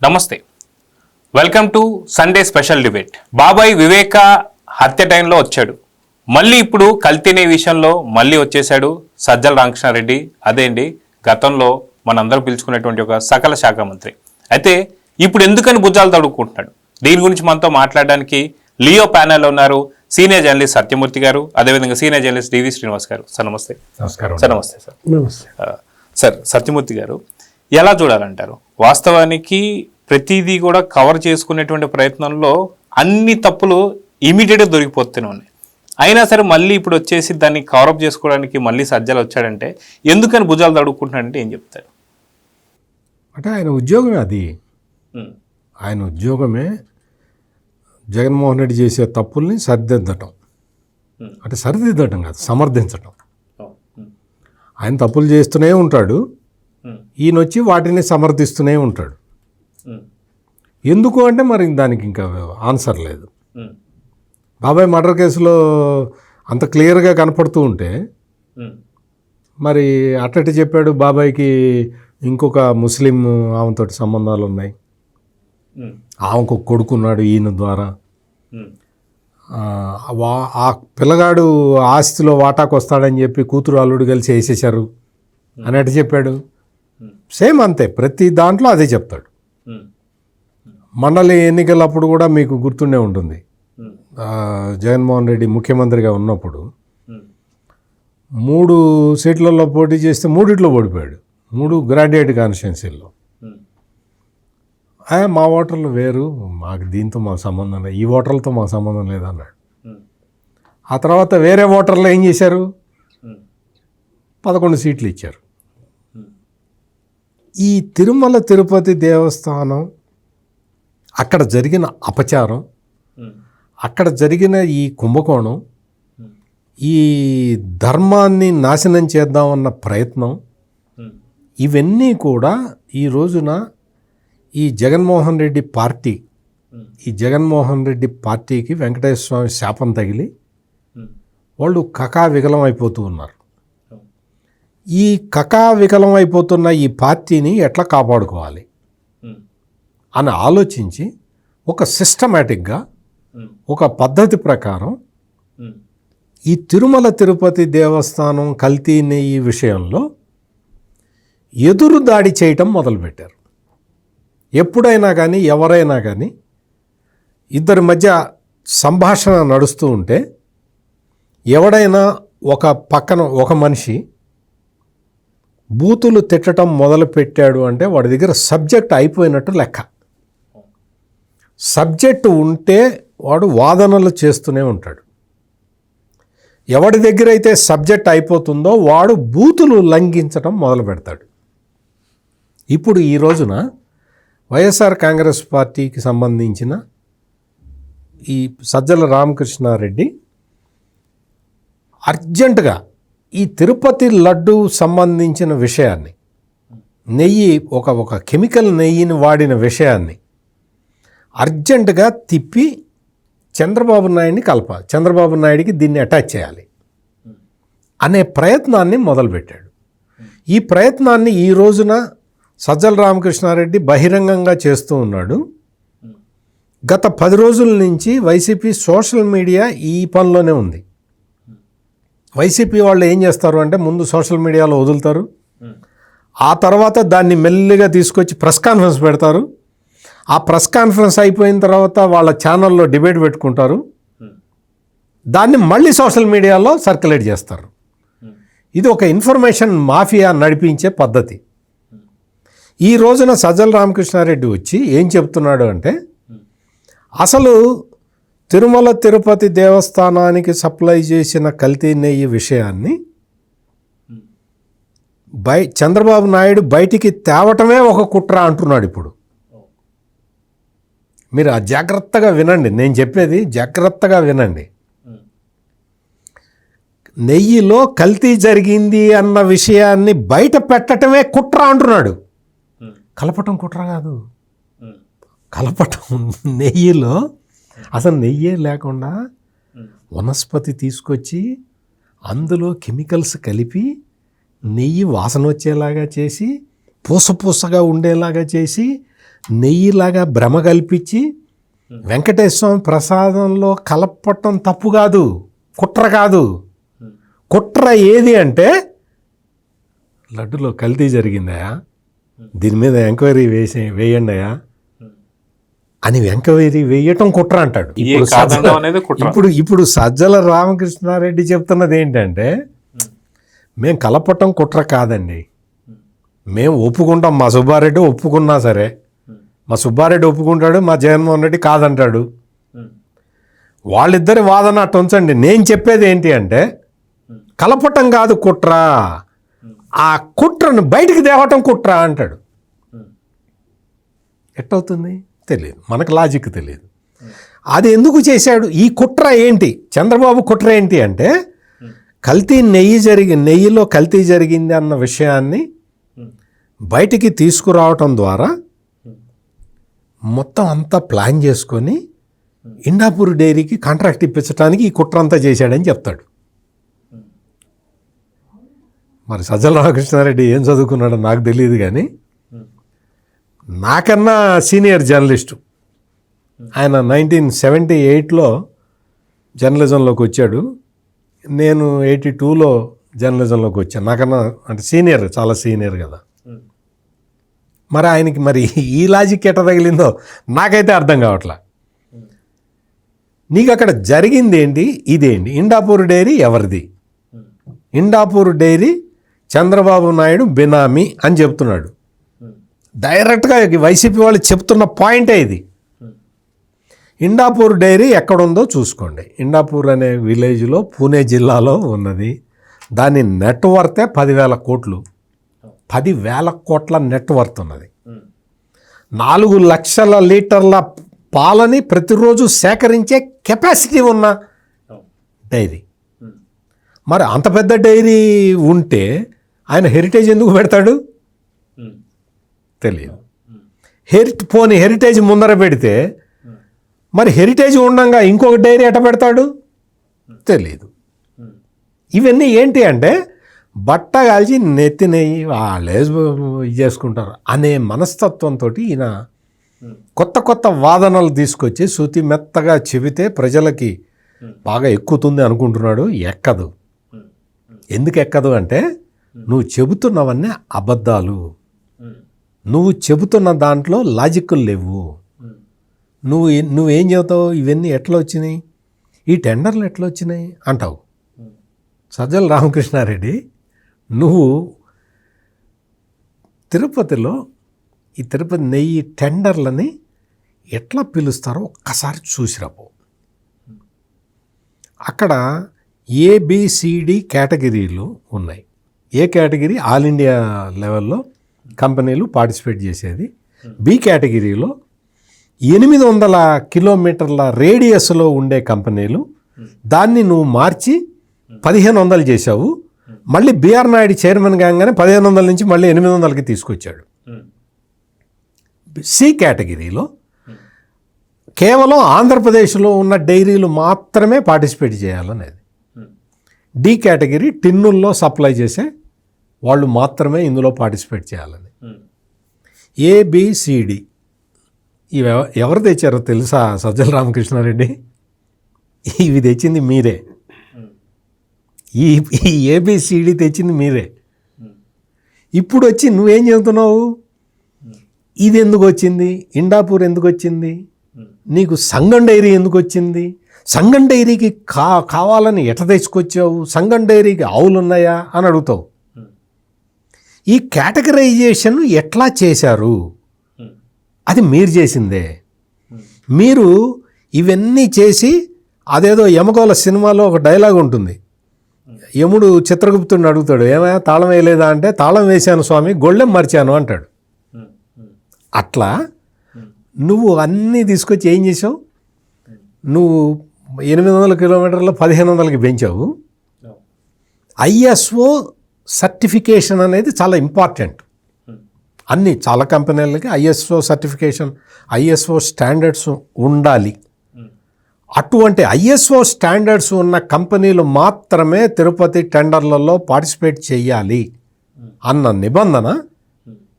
నమస్తే, welcome to Sunday special debate. బాబాయ్ వివేక హత్య టైంలో వచ్చాడు, మళ్ళీ ఇప్పుడు కల్తీనే విషయంలో మళ్ళీ వచ్చేసాడు సజ్జల రామకృష్ణారెడ్డి. అదే అండి, గతంలో మనందరూ పిలుచుకున్నటువంటి ఒక సకల శాఖ మంత్రి. అయితే ఇప్పుడు ఎందుకని భుజాలు తడుక్కుంటున్నాడు? దీని గురించి మనతో మాట్లాడడానికి లియో ప్యానెల్లో ఉన్నారు సీనియర్ జర్నలిస్ట్ సత్యమూర్తి గారు, అదేవిధంగా సీనియర్ జర్నలిస్ట్ డివి శ్రీనివాస్ గారు. సార్ నమస్తే. నమస్కారం సార్. నమస్తే సార్. సార్, సత్యమూర్తి గారు, ఎలా చూడాలంటారు? వాస్తవానికి ప్రతిదీ కూడా కవర్ చేసుకునేటువంటి ప్రయత్నంలో అన్ని తప్పులు ఇమీడియట్గా దొరికిపోతూనే ఉన్నాయి. అయినా సరే మళ్ళీ ఇప్పుడు వచ్చేసి దాన్ని కవరప్ చేసుకోవడానికి మళ్ళీ సజ్జలు వచ్చాడంటే ఎందుకని భుజాలు తడుక్కుంటున్నాడంటే ఏం చెప్తారు? అంటే ఆయన ఉద్యోగమే అది. ఆయన ఉద్యోగమే జగన్మోహన్ రెడ్డి చేసే తప్పుల్ని సరిదిద్దటం. అంటే సరిదిద్దటం కాదు, సమర్థించటం. ఆయన తప్పులు చేస్తూనే ఉంటాడు, ఈయన వచ్చి వాటిని సమర్థిస్తూనే ఉంటాడు. ఎందుకు అంటే మరి దానికి ఇంకా ఆన్సర్ లేదు. బాబాయ్ మర్డర్ కేసులో అంత క్లియర్గా కనపడుతూ ఉంటే మరి అట్టటి చెప్పాడు బాబాయ్కి ఇంకొక ముస్లిం ఆమెతోటి సంబంధాలు ఉన్నాయి, ఆమెకు కొడుకున్నాడు ఈయన ద్వారా, ఆ పిల్లగాడు ఆస్తిలో వాటాకు వస్తాడని చెప్పి కూతురు అల్లుడు కలిసి వేసేశారు అని అటు చెప్పాడు. సేమ్ అంతే, ప్రతి దాంట్లో అదే చెప్తాడు. మండలి ఎన్నికలప్పుడు కూడా మీకు గుర్తుండే ఉంటుంది, జగన్మోహన్ రెడ్డి ముఖ్యమంత్రిగా ఉన్నప్పుడు 3 సీట్లలో పోటీ చేస్తే 3 ఓడిపోయాడు, 3 గ్రాడ్యుయేట్ కాన్స్టిట్యున్సీల్లో. మా ఓటర్లు వేరు, మాకు దీంతో మాకు సంబంధం లేదు, ఈ ఓటర్లతో మాకు సంబంధం లేదన్నాడు. ఆ తర్వాత వేరే ఓటర్లు ఏం చేశారు, 11 సీట్లు ఇచ్చారు. ఈ తిరుమల తిరుపతి దేవస్థానం అక్కడ జరిగిన అపచారం, అక్కడ జరిగిన ఈ కుంభకోణం, ఈ ధర్మాన్ని నాశనం చేద్దామన్న ప్రయత్నం, ఇవన్నీ కూడా ఈ రోజున ఈ జగన్మోహన్ రెడ్డి పార్టీ, ఈ జగన్మోహన్ రెడ్డి పార్టీకి వెంకటేశ్వర స్వామి శాపం తగిలి వాళ్ళు కకావికలం అయిపోతూ ఉన్నారు. ఈ కకావికలం అయిపోతున్న ఈ పార్టీని ఎట్లా కాపాడుకోవాలి అని ఆలోచించి ఒక సిస్టమేటిక్గా ఒక పద్ధతి ప్రకారం ఈ తిరుమల తిరుపతి దేవస్థానం కల్తీ నెయ్యి విషయంలో ఎదురు దాడి చేయటం మొదలుపెట్టారు. ఎప్పుడైనా కానీ ఎవరైనా కానీ ఇద్దరి మధ్య సంభాషణ నడుస్తూ ఉంటే ఎవడైనా ఒక పక్కన ఒక మనిషి బూతులు తిట్టడం మొదలుపెట్టాడు అంటే వాడి దగ్గర సబ్జెక్ట్ అయిపోయినట్టు లెక్క. సబ్జెక్టు ఉంటే వాడు వాదనలు చేస్తూనే ఉంటాడు. ఎవడి దగ్గర అయితే సబ్జెక్ట్ అయిపోతుందో వాడు బూతులు లంఘించడం మొదలు పెడతాడు. ఇప్పుడు ఈ రోజున వైఎస్ఆర్ కాంగ్రెస్ పార్టీకి సంబంధించిన ఈ సజ్జల రామకృష్ణారెడ్డి అర్జెంటుగా ఈ తిరుపతి లడ్డు సంబంధించిన విషయాన్ని, నెయ్యి ఒక కెమికల్ నెయ్యిని వాడిన విషయాన్ని అర్జెంటుగా తిప్పి చంద్రబాబు నాయుడిని కలపాలి, చంద్రబాబు నాయుడికి దీన్ని అటాచ్ చేయాలి అనే ప్రయత్నాన్ని మొదలుపెట్టాడు. ఈ ప్రయత్నాన్ని ఈ రోజున సజ్జల రామకృష్ణారెడ్డి బహిరంగంగా చేస్తూ ఉన్నాడు. గత 10 రోజుల నుంచి వైసీపీ సోషల్ మీడియా ఈ పనిలోనే ఉంది. వైసీపీ వాళ్ళు ఏం చేస్తారు అంటే ముందు సోషల్ మీడియాలో వదులుతారు, ఆ తర్వాత దాన్ని మెల్లిగా తీసుకొచ్చి ప్రెస్ కాన్ఫరెన్స్ పెడతారు. ఆ ప్రెస్ కాన్ఫరెన్స్ అయిపోయిన తర్వాత వాళ్ళ ఛానల్లో డిబేట్ పెట్టుకుంటారు, దాన్ని మళ్ళీ సోషల్ మీడియాలో సర్క్యులేట్ చేస్తారు. ఇది ఒక ఇన్ఫర్మేషన్ మాఫియా నడిపించే పద్ధతి. ఈ రోజున సజ్జల రామకృష్ణారెడ్డి వచ్చి ఏం చెప్తున్నాడు అంటే అసలు తిరుమల తిరుపతి దేవస్థానానికి సప్లై చేసిన కల్తీ నెయ్యి విషయాన్ని చంద్రబాబు నాయుడు బయటికి తేవటమే ఒక కుట్ర అంటున్నాడు. ఇప్పుడు మీరు జాగ్రత్తగా వినండి, నేను చెప్పేది జాగ్రత్తగా వినండి. నెయ్యిలో కల్తీ జరిగింది అన్న విషయాన్ని బయట పెట్టటమే కుట్ర అంటున్నాడు. కలపటం కుట్ర కాదు, కలపటం నెయ్యిలో అసలు నెయ్యే లేకుండా వనస్పతి తీసుకొచ్చి అందులో కెమికల్స్ కలిపి నెయ్యి వాసన వచ్చేలాగా చేసి పూసపూసగా ఉండేలాగా చేసి నెయ్యిలాగా భ్రమ కల్పించి వెంకటేశ్వర స్వామి ప్రసాదంలో కలపటం తప్పు కాదు, కుట్ర కాదు. కుట్ర ఏది అంటే లడ్డులో కల్తీ జరిగిందయా, దీని మీద ఎంక్వైరీ వేయండియా అని ఎంక్వైరీ వేయటం కుట్ర అంటాడు. ఇప్పుడు సజ్జల రామకృష్ణారెడ్డి చెప్తున్నది ఏంటంటే మేము కలపటం కుట్ర కాదండి, మేము ఒప్పుకుంటాం. మా సుబ్బారెడ్డి ఒప్పుకున్నా సరే, మా సుబ్బారెడ్డి ఒప్పుకుంటాడు, మా జగన్మోహన్ రెడ్డి కాదంటాడు. వాళ్ళిద్దరి వాదన అట్టు ఉంచండి. నేను చెప్పేది ఏంటి అంటే కలపటం కాదు కుట్ర, ఆ కుట్రను బయటికి తేవటం కుట్ర అంటాడు. ఎట్టవుతుంది తెలియదు, మనకు లాజిక్ తెలియదు. అది ఎందుకు చేశాడు? ఈ కుట్ర ఏంటి, చంద్రబాబు కుట్ర ఏంటి అంటే నెయ్యిలో కల్తీ జరిగింది అన్న విషయాన్ని బయటికి తీసుకురావటం ద్వారా మొత్తం అంతా ప్లాన్ చేసుకొని ఇండాపూర్ డైరీకి కాంట్రాక్ట్ ఇప్పించడానికి ఈ కుట్ర అంతా చేశాడని చెప్తాడు. మరి సజ్జల రామకృష్ణారెడ్డి ఏం చదువుకున్నాడో నాకు తెలియదు, కానీ నాకన్నా సీనియర్ జర్నలిస్టు ఆయన 1978లో జర్నలిజంలోకి వచ్చాడు. నేను 82లో జర్నలిజంలోకి వచ్చాను. నాకన్నా అంటే సీనియర్, చాలా సీనియర్ కదా. మరి ఆయనకి మరి ఈ లాజిక్ ఎట్ట తగిలిందో నాకైతే అర్థం కావట్లా. నీకు అక్కడ జరిగింది ఏంటి, ఇదేంటి? ఇండాపూర్ డైరీ ఎవరిది? ఇండాపూర్ డైరీ చంద్రబాబు నాయుడు బినామీ అని చెప్తున్నాడు. డైరెక్ట్గా వైసీపీ వాళ్ళు చెప్తున్న పాయింటే ఇది. ఇండాపూర్ డైరీ ఎక్కడుందో చూసుకోండి. ఇండాపూర్ అనే విలేజ్లో పూణే జిల్లాలో ఉన్నది. దాని నెట్వర్తే 10,000 కోట్లు, 10,000 కోట్ల నెట్వర్త్ ఉన్నది. 4 లక్షల లీటర్ల పాలని ప్రతిరోజు సేకరించే కెపాసిటీ ఉన్న డైరీ. మరి అంత పెద్ద డైరీ ఉంటే ఆయన హెరిటేజ్ ఎందుకు పెడతాడు తెలియదు. పోనీ హెరిటేజ్ ముందర పెడితే మరి హెరిటేజ్ ఉండగా ఇంకొక డైరీ ఎట్ట పెడతాడు తెలియదు. ఇవన్నీ ఏంటి అంటే బట్ట కాల్చి నెత్తి నెయ్యి వాళ్ళే ఇది చేసుకుంటారు అనే మనస్తత్వంతో ఈయన కొత్త కొత్త వాదనలు తీసుకొచ్చి శృతి మెత్తగా చెబితే ప్రజలకి బాగా ఎక్కుతుంది అనుకుంటున్నాడు. ఎక్కదు. ఎందుకు ఎక్కదు అంటే నువ్వు చెబుతున్నవన్నీ అబద్ధాలు, నువ్వు చెబుతున్న దాంట్లో లాజిక్లు లేవు. నువ్వేం చెబుతావు? ఇవన్నీ ఎట్లా వచ్చినాయి, ఈ టెండర్లు ఎట్లా వచ్చినాయి అంటావు. సజ్జల రామకృష్ణారెడ్డి, నువ్వు తిరుపతిలో ఈ తిరుపతి నెయ్యి టెండర్లని ఎట్లా పిలుస్తారో ఒక్కసారి చూసిరాపో. అక్కడ ఏబిసిడి కేటగిరీలు ఉన్నాయి. ఏ కేటగిరీ ఆల్ ఇండియా లెవెల్లో కంపెనీలు పార్టిసిపేట్ చేసేది. బి కేటగిరీలో 800 కిలోమీటర్ల రేడియస్లో ఉండే కంపెనీలు. దాన్ని నువ్వు మార్చి 1500 చేశావు. మళ్ళీ బిఆర్ నాయుడు చైర్మన్ కాగానే 1500 నుంచి మళ్ళీ 800కి తీసుకొచ్చాడు. సి కేటగిరీలో కేవలం ఆంధ్రప్రదేశ్లో ఉన్న డైరీలు మాత్రమే పార్టిసిపేట్ చేయాలనేది. డి కేటగిరీ టిన్నుల్లో సప్లై చేసే వాళ్ళు మాత్రమే ఇందులో పార్టిసిపేట్ చేయాలని. ఏబిసిడి ఇవి ఎవరు తెచ్చారో తెలుసా సజ్జల రామకృష్ణారెడ్డి? ఇవి తెచ్చింది మీరే. ఈ ఏబిసిడి తెచ్చింది మీరే. ఇప్పుడు వచ్చి నువ్వేం చెబుతున్నావు? ఇది ఎందుకు వచ్చింది? ఇండాపూర్ ఎందుకు వచ్చింది? నీకు సంగం డైరీ ఎందుకు వచ్చింది? సంగం డైరీకి కావాలని ఎట తెచ్చుకొచ్చావు? సంగం డైరీకి ఆవులు ఉన్నాయా అని అడుగుతావు. ఈ కేటగరైజేషన్ ఎట్లా చేశారు? అది మీరు చేసిందే. మీరు ఇవన్నీ చేసి అదేదో యమగోళ సినిమాలో ఒక డైలాగ్ ఉంటుంది. యముడు చిత్రగుప్తుడిని అడుగుతాడు, ఏమైనా తాళం వేయలేదా అంటే, తాళం వేశాను స్వామి, గొళ్ళెం మర్చాను అంటాడు. అట్లా నువ్వు అన్నీ తీసుకొచ్చి ఏం చేసావు? నువ్వు 800 కిలోమీటర్లు 1500కి పెంచావు. ఐఎస్ఓ సర్టిఫికేషన్ అనేది చాలా ఇంపార్టెంట్. చాలా కంపెనీలకి ఐఎస్ఓ సర్టిఫికేషన్, ఐఎస్ఓ స్టాండర్డ్స్ ఉండాలి. అటువంటి ఐఎస్ఓ స్టాండర్డ్స్ ఉన్న కంపెనీలు మాత్రమే తిరుపతి టెండర్లలో పార్టిసిపేట్ చేయాలి అన్న నిబంధన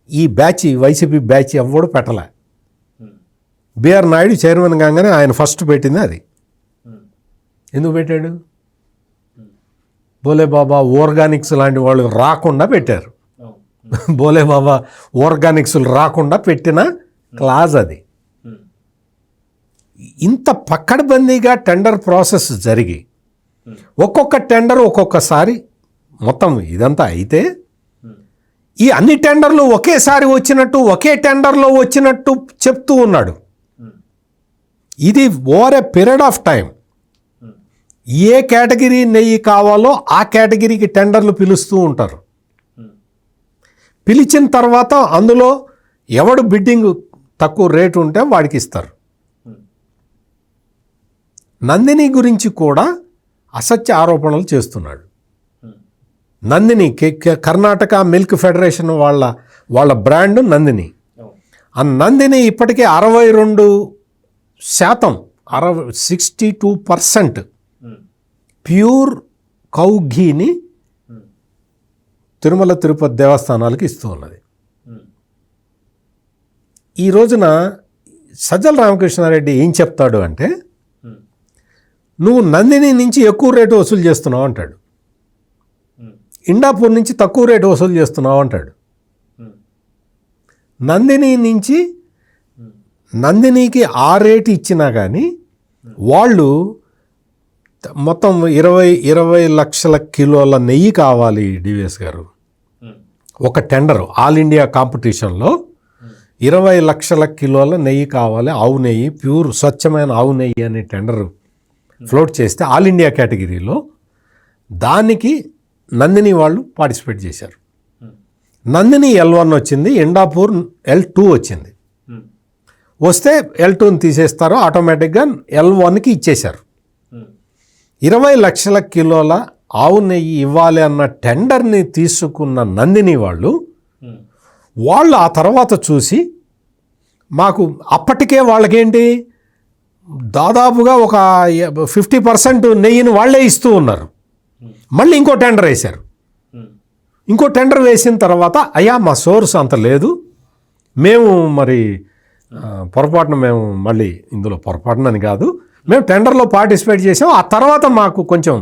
ఈ వైసీపీ బ్యాచ్ ఎవ్వడు పెట్టలే. బిఆర్ నాయుడు చైర్మన్ కాగానే ఆయన ఫస్ట్ పెట్టింది అది. ఎందుకు పెట్టాడు? బోలే బాబా ఆర్గానిక్స్ లాంటి వాళ్ళు రాకుండా పెట్టారు. బోలే బాబా ఆర్గానిక్స్లు రాకుండా పెట్టిన క్లాజ్ అది. ఇంత పక్కడబందీగా టెండర్ ప్రాసెస్ జరిగి ఒక్కొక్క టెండర్ ఒక్కొక్కసారి మొత్తం ఇదంతా అయితే ఈ అన్ని టెండర్లు ఒకేసారి వచ్చినట్టు ఒకే టెండర్లో వచ్చినట్టు చెప్తూ ఉన్నాడు. ఇది over a period of time A category నెయ్యి కావాలో ఆ కేటగిరీకి టెండర్లు పిలుస్తూ ఉంటారు. పిలిచిన తర్వాత అందులో ఎవడు బిడ్డింగ్ తక్కువ రేటు ఉంటే వాడికి ఇస్తారు. నందిని గురించి కూడా అసత్య ఆరోపణలు చేస్తున్నాడు. నందిని కర్ణాటక మిల్క్ ఫెడరేషన్ వాళ్ళ బ్రాండ్ నందిని. ఆ నందిని ఇప్పటికే 62% ప్యూర్ కౌ ఘీని తిరుమల తిరుపతి దేవస్థానాలకు ఇస్తూ ఉన్నది. ఈ రోజున సజ్జల రామకృష్ణారెడ్డి ఏం చెప్తాడు అంటే, నువ్వు నందిని నుంచి ఎక్కువ రేటు వసూలు చేస్తున్నావు అంటాడు, ఇండాపూర్ నుంచి తక్కువ రేటు వసూలు చేస్తున్నావు అంటాడు. నందిని నుంచి నందినికి ఆ రేటు ఇచ్చినా కానీ వాళ్ళు మొత్తం 20 లక్షల కిలోల నెయ్యి కావాలి డివిఎస్ గారు. ఒక టెండర్ ఆల్ ఇండియా కాంపిటీషన్లో 20 లక్షల కిలోల నెయ్యి కావాలి, ఆవు నెయ్యి, ప్యూర్ స్వచ్ఛమైన ఆవు నెయ్యి అనే టెండర్ ఫ్లోట్ చేస్తే ఆల్ ఇండియా కేటగిరీలో దానికి నందిని వాళ్ళు పార్టిసిపేట్ చేశారు. నందిని L1 వచ్చింది, ఇండాపూర్ L2 వచ్చింది. వస్తే L2ని తీసేస్తారు, ఆటోమేటిక్గా L1కి ఇచ్చేశారు. 20 లక్షల కిలోల ఆవు నెయ్యి ఇవ్వాలి అన్న టెండర్ని తీసుకున్న నందిని వాళ్ళు ఆ తర్వాత చూసి మాకు అప్పటికే వాళ్ళకేంటి దాదాపుగా ఒక 50% నెయ్యిని వాళ్ళే ఇస్తూ ఉన్నారు. మళ్ళీ ఇంకో టెండర్ వేశారు. ఇంకో టెండర్ వేసిన తర్వాత అయ్యా మా సోర్స్ అంత లేదు, మేము మరి పొరపాటున మేము మళ్ళీ ఇందులో పొరపాటునని కాదు, మేము టెండర్లో పార్టిసిపేట్ చేసాం, ఆ తర్వాత మాకు కొంచెం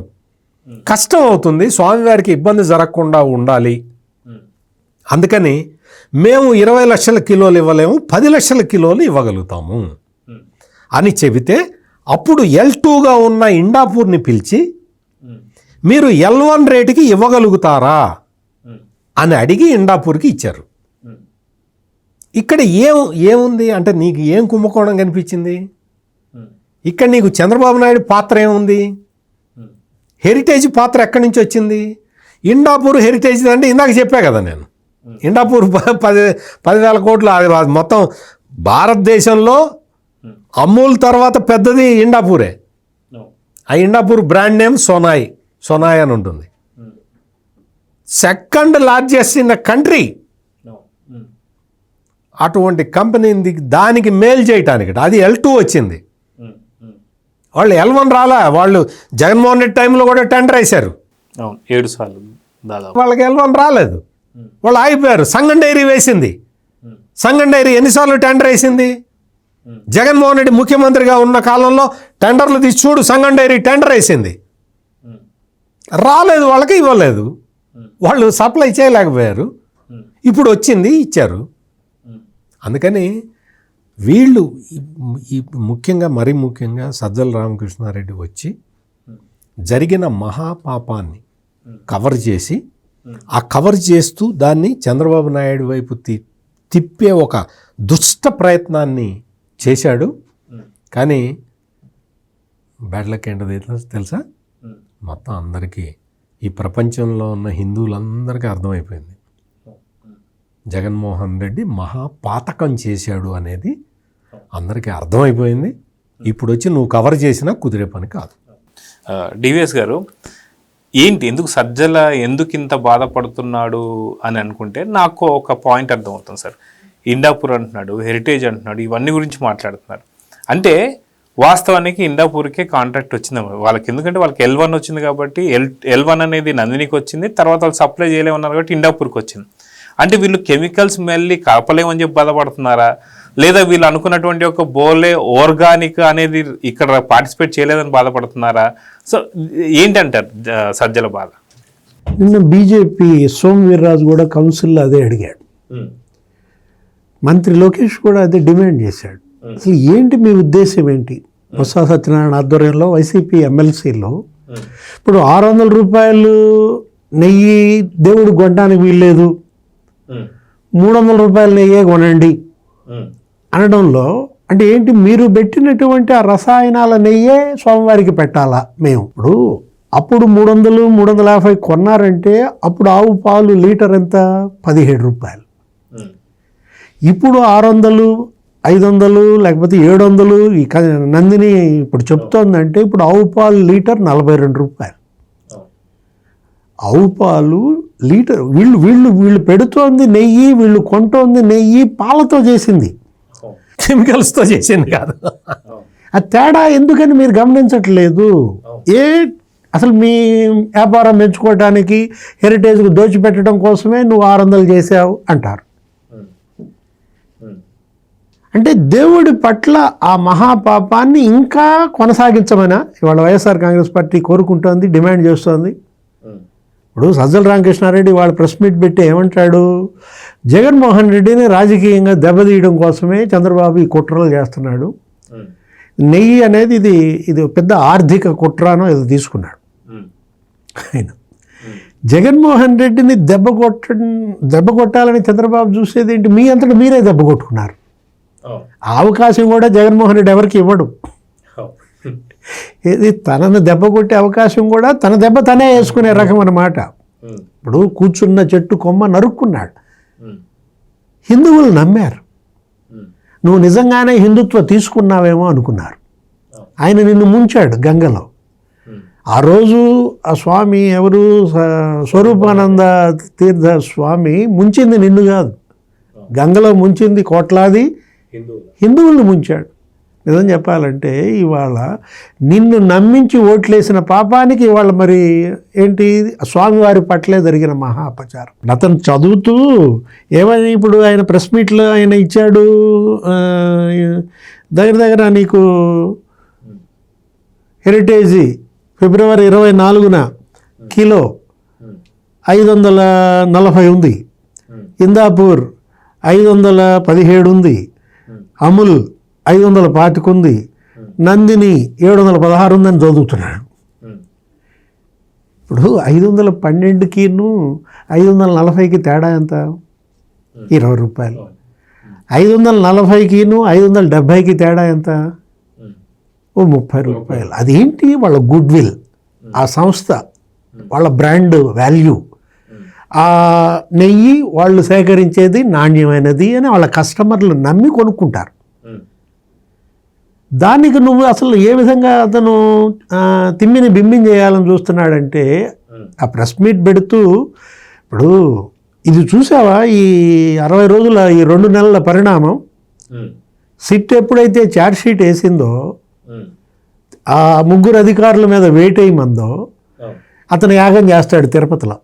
కష్టం అవుతుంది, స్వామివారికి ఇబ్బంది జరగకుండా ఉండాలి, అందుకని మేము 20 లక్షల కిలోలు ఇవ్వలేము, 10 లక్షల కిలోలు ఇవ్వగలుగుతాము అని చెబితే అప్పుడు L2గా ఉన్న ఇండాపూర్ని పిలిచి మీరు L1 రేటుకి ఇవ్వగలుగుతారా అని అడిగి ఇండాపూర్కి ఇచ్చారు. ఇక్కడ ఏముంది అంటే నీకు ఏం కుంభకోణం కనిపించింది? ఇక్కడ నీకు చంద్రబాబు నాయుడు పాత్ర ఏముంది? హెరిటేజ్ పాత్ర ఎక్కడి నుంచి వచ్చింది? ఇండాపూర్ హెరిటేజ్ అంటే ఇందాక చెప్పా కదా నేను, ఇండాపూర్ 10,000 కోట్లు మొత్తం భారతదేశంలో అమూల్ తర్వాత పెద్దది ఇండాపూరే. ఆ ఇండాపూర్ బ్రాండ్ నేమ్ సోనాయ్ అని ఉంటుంది. Second largest in the country. అటువంటి కంపెనీని దానికి మేలు చేయటానికి అది L2 వచ్చింది. వాళ్ళు L1 రాలా, వాళ్ళు జగన్మోహన్ రెడ్డి టైంలో కూడా టెండర్ వేశారు, 7 సార్లు దాదాపు. వాళ్ళకి L1 రాలేదు, వాళ్ళు ఆగిపోయారు. సంగం డైరీ వేసింది. సంగం డైరీ ఎన్నిసార్లు టెండర్ వేసింది? జగన్మోహన్ రెడ్డి ముఖ్యమంత్రిగా ఉన్న కాలంలో టెండర్లు తీసి చూడు, సంగం డైరీ టెండర్ వేసింది, రాలేదు, వాళ్ళకి ఇవ్వలేదు, వాళ్ళు సప్లై చేయలేకపోయారు. ఇప్పుడు వచ్చింది, ఇచ్చారు. అందుకని వీళ్ళు మరీ ముఖ్యంగా సజ్జల రామకృష్ణారెడ్డి వచ్చి జరిగిన మహాపాపాన్ని కవర్ చేసి ఆ కవర్ చేస్తూ దాన్ని చంద్రబాబు నాయుడు వైపు తిప్పే ఒక దుష్ట ప్రయత్నాన్ని చేశాడు. కానీ బ్యాడ్ లక్ ఏంటో తెలుసా? మొత్తం అందరికీ, ఈ ప్రపంచంలో ఉన్న హిందువులందరికీ అర్థమైపోయింది, జగన్మోహన్ రెడ్డి మహాపాతకం చేశాడు అనేది అందరికీ అర్థమైపోయింది. ఇప్పుడు వచ్చి నువ్వు కవర్ చేసినా కుదిరే పని కాదు. డివిఎస్ గారు, ఏంటి ఎందుకు సజ్జల ఎందుకు ఇంత బాధపడుతున్నాడు అని అనుకుంటే నాకు ఒక పాయింట్ అర్థమవుతుంది సార్. ఇండాపూర్ అంటున్నాడు, హెరిటేజ్ అంటున్నాడు, ఇవన్నీ గురించి మాట్లాడుతున్నారు. అంటే వాస్తవానికి ఇండాపూర్కే కాంట్రాక్ట్ వచ్చింది వాళ్ళకి, ఎందుకంటే వాళ్ళకి L1 వచ్చింది కాబట్టి L1 అనేది నందినికి వచ్చింది, తర్వాత వాళ్ళు సప్లై చేయలేమన్నారు కాబట్టి ఇండాపూర్కి వచ్చింది. అంటే వీళ్ళు కెమికల్స్ మళ్ళీ కలపలేమని చెప్పి బాధపడుతున్నారా? లేదా వీళ్ళు అనుకున్నటువంటి ఒక బోలే ఆర్గానిక్ అనేది ఇక్కడ పార్టిసిపేట్ చేయలేదని బాధపడుతున్నారా? సో ఏంటంటారు సజ్జల బాధ? నిన్న బీజేపీ సోమవీర్రాజు కూడా కౌన్సిల్లో అదే అడిగాడు, మంత్రి లోకేష్ కూడా అదే డిమాండ్ చేశాడు. అసలు ఏంటి మీ ఉద్దేశం ఏంటి? బొత్స సత్యనారాయణ ఆధ్వర్యంలో వైసీపీ ఎమ్మెల్సీలో ఇప్పుడు 600 రూపాయలు నెయ్యి దేవుడు కొనడానికి వీల్లేదు, 300 రూపాయల నెయ్యే కొనండి అనడంలో అంటే ఏంటి? మీరు పెట్టినటువంటి ఆ రసాయనాల నెయ్యే స్వామివారికి పెట్టాలా మేము? ఇప్పుడు అప్పుడు 300, 350 కొన్నారంటే అప్పుడు ఆవు పాలు లీటర్ ఎంత? 17 రూపాయలు. ఇప్పుడు 600, 500 లేకపోతే 700 ఈ నందిని ఇప్పుడు చెప్తోందంటే ఇప్పుడు ఆవు పాలు లీటర్ 42 రూపాయలు. ఆవు పాలు లీటర్ వీళ్ళు పెడుతోంది నెయ్యి, వీళ్ళు కొంటోంది నెయ్యి పాలతో చేసింది, కెమికల్స్తో చేసింది కాదు. ఆ తేడా ఎందుకని మీరు గమనించట్లేదు? అసలు మీ వ్యాపారం పెంచుకోవడానికి హెరిటేజ్కు దోచిపెట్టడం కోసమే నువ్వు 600 చేసావు అంటారు. అంటే దేవుడి పట్ల ఆ మహాపాపాన్ని ఇంకా కొనసాగించమనా ఇవాళ వైఎస్ఆర్ కాంగ్రెస్ పార్టీ కోరుకుంటోంది, డిమాండ్ చేస్తోంది. ఇప్పుడు సజ్జల రామకృష్ణారెడ్డి వాళ్ళు ప్రెస్ మీట్ పెట్టి ఏమంటాడు? జగన్మోహన్ రెడ్డిని రాజకీయంగా దెబ్బతీయడం కోసమే చంద్రబాబు ఈ కుట్రలు చేస్తున్నాడు, నెయ్యి అనేది ఇది పెద్ద ఆర్థిక కుట్రనో ఏదో తీసుకున్నాడు ఆయన. జగన్మోహన్ రెడ్డిని దెబ్బ కొట్టాలని చంద్రబాబు చూసేది ఏంటి? మీ అంతటా మీరే దెబ్బ కొట్టుకున్నారు. ఆ అవకాశం కూడా జగన్మోహన్ రెడ్డి ఎవరికి ఇవ్వడు. ఇది తనను దెబ్బ కొట్టే అవకాశం కూడా తన దెబ్బ తనే వేసుకునే రకం అన్నమాట. ఇప్పుడు కూర్చున్న చెట్టు కొమ్మ నరుక్కున్నాడు, హిందువులు నమ్మారు. నువ్వు నిజంగానే హిందుత్వ తీసుకున్నావేమో అనుకున్నారు. ఆయన నిన్ను ముంచాడు గంగలో. ఆ రోజు ఆ స్వామి ఎవరు? స్వరూపానంద తీర్థ స్వామి ముంచింది నిన్ను కాదు, గంగలో ముంచింది కోట్లాది హిందువులను ముంచాడు. నిజం చెప్పాలంటే ఇవాళ నిన్ను నమ్మించి ఓట్లేసిన పాపానికి ఇవాళ మరి ఏంటి? స్వామివారి పట్లే జరిగిన మహా అపచారం. అతను చదువుతూ ఏమని ఇప్పుడు ఆయన ప్రెస్ మీట్లో ఆయన ఇచ్చాడు, దగ్గర నీకు హెరిటేజ్ ఫిబ్రవరి 24న కిలో 540 ఉంది, ఇందాపూర్ 517 ఉంది, అముల్ 525 ఉంది, నందిని 716 ఉందని చదువుతున్నాడు. ఇప్పుడు 512కి 540కి తేడా ఎంత? 20 రూపాయలు. 540కి 570కి తేడా ఎంత? ఓ 30 రూపాయలు. అదేంటి? వాళ్ళ గుడ్ విల్, ఆ సంస్థ వాళ్ళ బ్రాండ్ వాల్యూ. ఆ నెయ్యి వాళ్ళు సేకరించేది నాణ్యమైనది అని వాళ్ళ కస్టమర్లు నమ్మి కొనుక్కుంటారు. దానికి నువ్వు అసలు ఏ విధంగా అతను తిమ్మిని బిమ్మిని చేయాలని చూస్తున్నాడంటే ఆ ప్రెస్ మీట్ పెడుతూ ఇప్పుడు ఇది చూసావా? ఈ 60 రోజుల ఈ 2 నెలల పరిణామం. సిట్ ఎప్పుడైతే ఛార్జ్ షీట్ వేసిందో ఆ 3 అధికారుల మీద వెయిట్ వేయమందో అతను యాగం చేస్తాడు తిరుపతిలో.